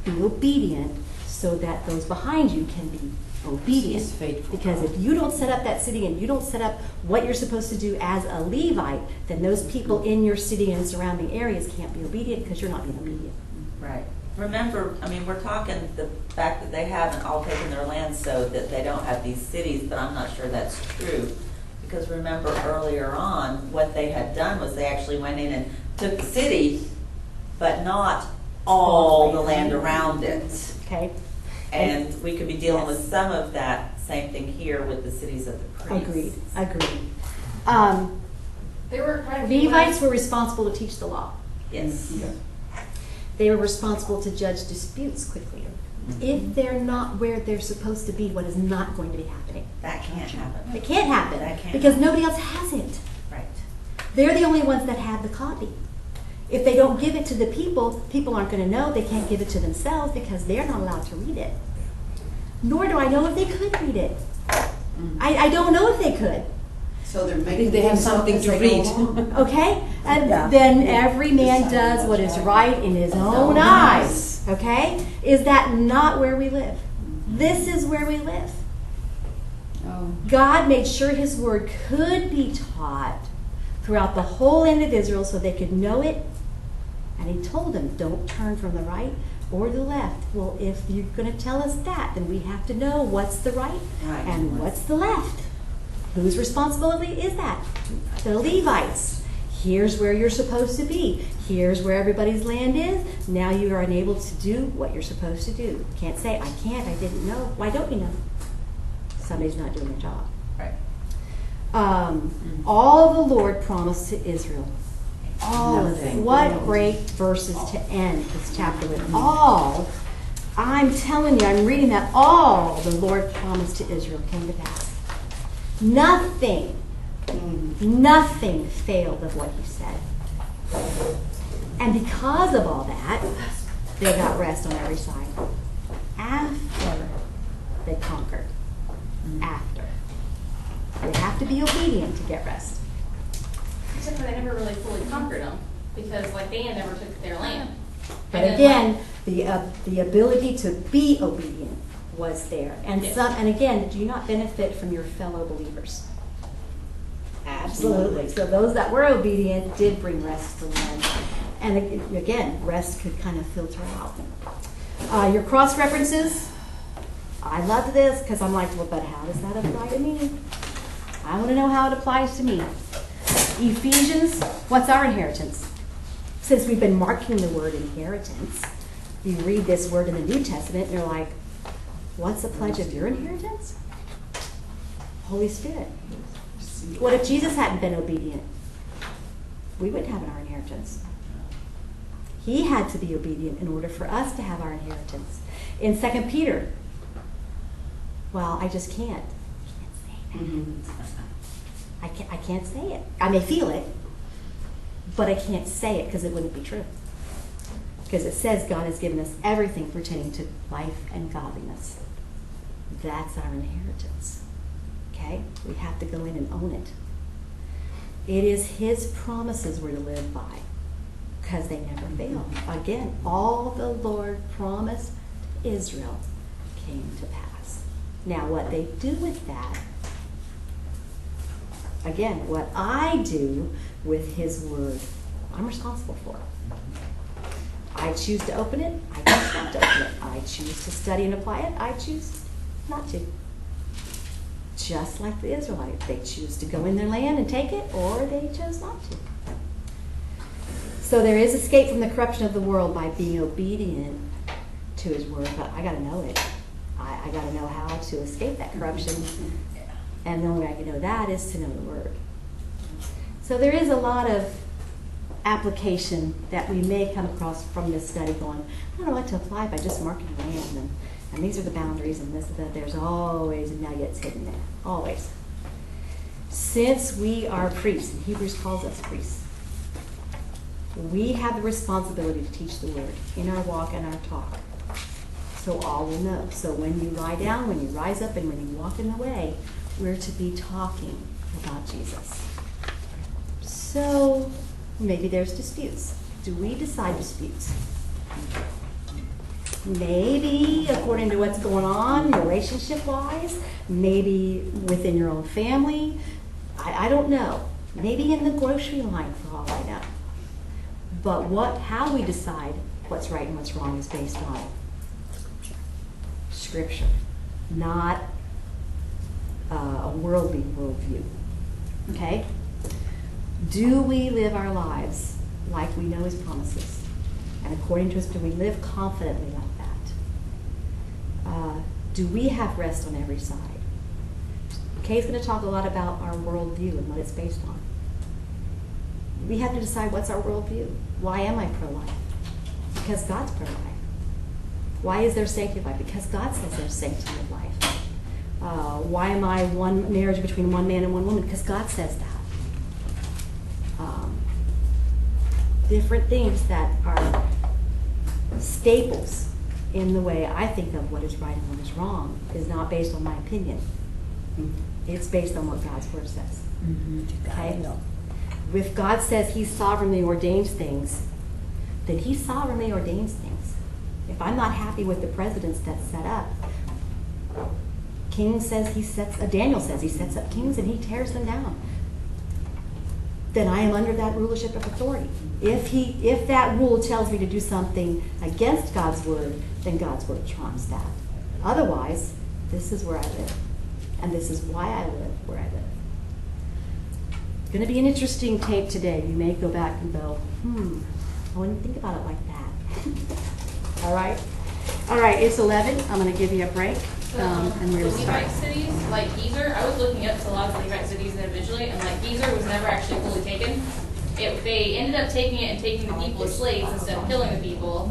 Be obedient so that those behind you can be obedient. He's faithful. Because if you don't set up that city and you don't set up what you're supposed to do as a Levite, then those people in your city and surrounding areas can't be obedient because you're not being obedient. Right. Remember, I mean, we're talking the fact that they haven't all taken their land so that they don't have these cities, but I'm not sure that's true. Because remember earlier on, what they had done was they actually went in and took the city, but not all the land around it. Okay? And we could be dealing with some of that same thing here with the cities of the priests. Agreed. There were quite a few Levites were responsible to teach the law. Yes. They were responsible to judge disputes quickly. If they're not where they're supposed to be, what is not going to be happening? That can't happen. It can't happen That can't because nobody else has it. Right. They're the only ones that have the copy. If they don't give it to the people, people aren't going to know. They can't give it to themselves because they're not allowed to read it. Nor do I know if they could read it. I don't know if they could. So they're making They have things up something as to they read. go along. Okay? And Yeah. then every man does what is right in his own eyes. Okay? Is that not where we live? This is where we live. Oh. God made sure his word could be taught throughout the whole land of Israel so they could know it And he told them, don't turn from the right or the left. Well, if you're going to tell us that, then we have to know what's the right and what's the left. Whose responsibility is that? The Levites. Here's where you're supposed to be. Here's where everybody's land is. Now you are enabled to do what you're supposed to do. Can't say, I can't, I didn't know. Why don't you know? Somebody's not doing their job. Right. All the Lord promised to Israel. All of it. What great verses to end this chapter with. All, I'm telling you, I'm reading that all the Lord promised to Israel came to pass. Nothing failed of what he said. And because of all that, they got rest on every side. After they conquered. After. You have to be obedient to get rest. Except for they never really fully conquered them, because like Dan never took their land. But And again, the ability to be obedient was there. And Yes. and again, do you not benefit from your fellow believers? Absolutely. So those that were obedient did bring rest to them. And again, rest could kind of filter out. Your cross references, I love this because I'm like, well, but how does that apply to me? I want to know how it applies to me. Ephesians, what's our inheritance? Since we've been marking the word inheritance, you read this word in the New Testament and you're like, what's the pledge of your inheritance? Holy Spirit. What if Jesus hadn't been obedient? We wouldn't have our inheritance. He had to be obedient in order for us to have our inheritance. In 2 Peter, well, I just can't. I can't say that. I can't say it. I may feel it, but I can't say it because it wouldn't be true. Because it says God has given us everything pertaining to life and godliness. That's our inheritance. Okay? We have to go in and own it. It is his promises we're to live by because they never fail. Again, all the Lord promised Israel came to pass. Now, what they do with that, again, what I do with his word, I'm responsible for it. I choose to open it. I choose not to open it. I choose to study and apply it. I choose not to. Just like the Israelites, they choose to go in their land and take it, or they chose not to. So there is escape from the corruption of the world by being obedient to his word, but I got to know it. I got to know how to escape that corruption, and the only way I can know that is to know the word. So there is a lot of application that we may come across from this study going, I don't know what to apply by just marking the land, and these are the boundaries, and this, that. There's always nuggets hidden there, always. Since we are priests, and Hebrews calls us priests, we have the responsibility to teach the word in our walk and our talk, so all will know. So when you lie down, when you rise up, and when you walk in the way, we're to be talking about Jesus. So maybe there's disputes. Do we decide disputes? Maybe according to what's going on relationship-wise, maybe within your own family. I don't know. Maybe in the grocery line, for all I know. But how we decide what's right and what's wrong is based on Scripture, not a worldly worldview. Okay? Do we live our lives like we know his promises? And according to his, do we live confidently like that? Do we have rest on every side? Kay's going to talk a lot about our worldview and what it's based on. We have to decide what's our worldview. Why am I pro-life? Because God's pro-life. Why is there sanctity of life? Because God says there's sanctity of life. Why am I one marriage between one man and one woman? Because God says that. Different things that are staples in the way I think of what is right and what is wrong is not based on my opinion. It's based on what God's word says. Okay? If God says he sovereignly ordains things, then he sovereignly ordains things. If I'm not happy with the presidents that's set up, Daniel says he sets up kings and he tears them down. then I am under that rulership of authority. If that rule tells me to do something against God's word, then God's word trumps that. Otherwise, this is where I live. And this is why I live where I live. It's going to be an interesting tape today. You may go back and go, I wouldn't think about it like that. All right? All right, it's 11. I'm going to give you a break. And we're going to start. Levite cities, like Gezer, I was looking up to a lot of Levite cities individually, and like Gezer was never actually fully taken. They ended up taking it and taking the people as slaves instead of killing the people.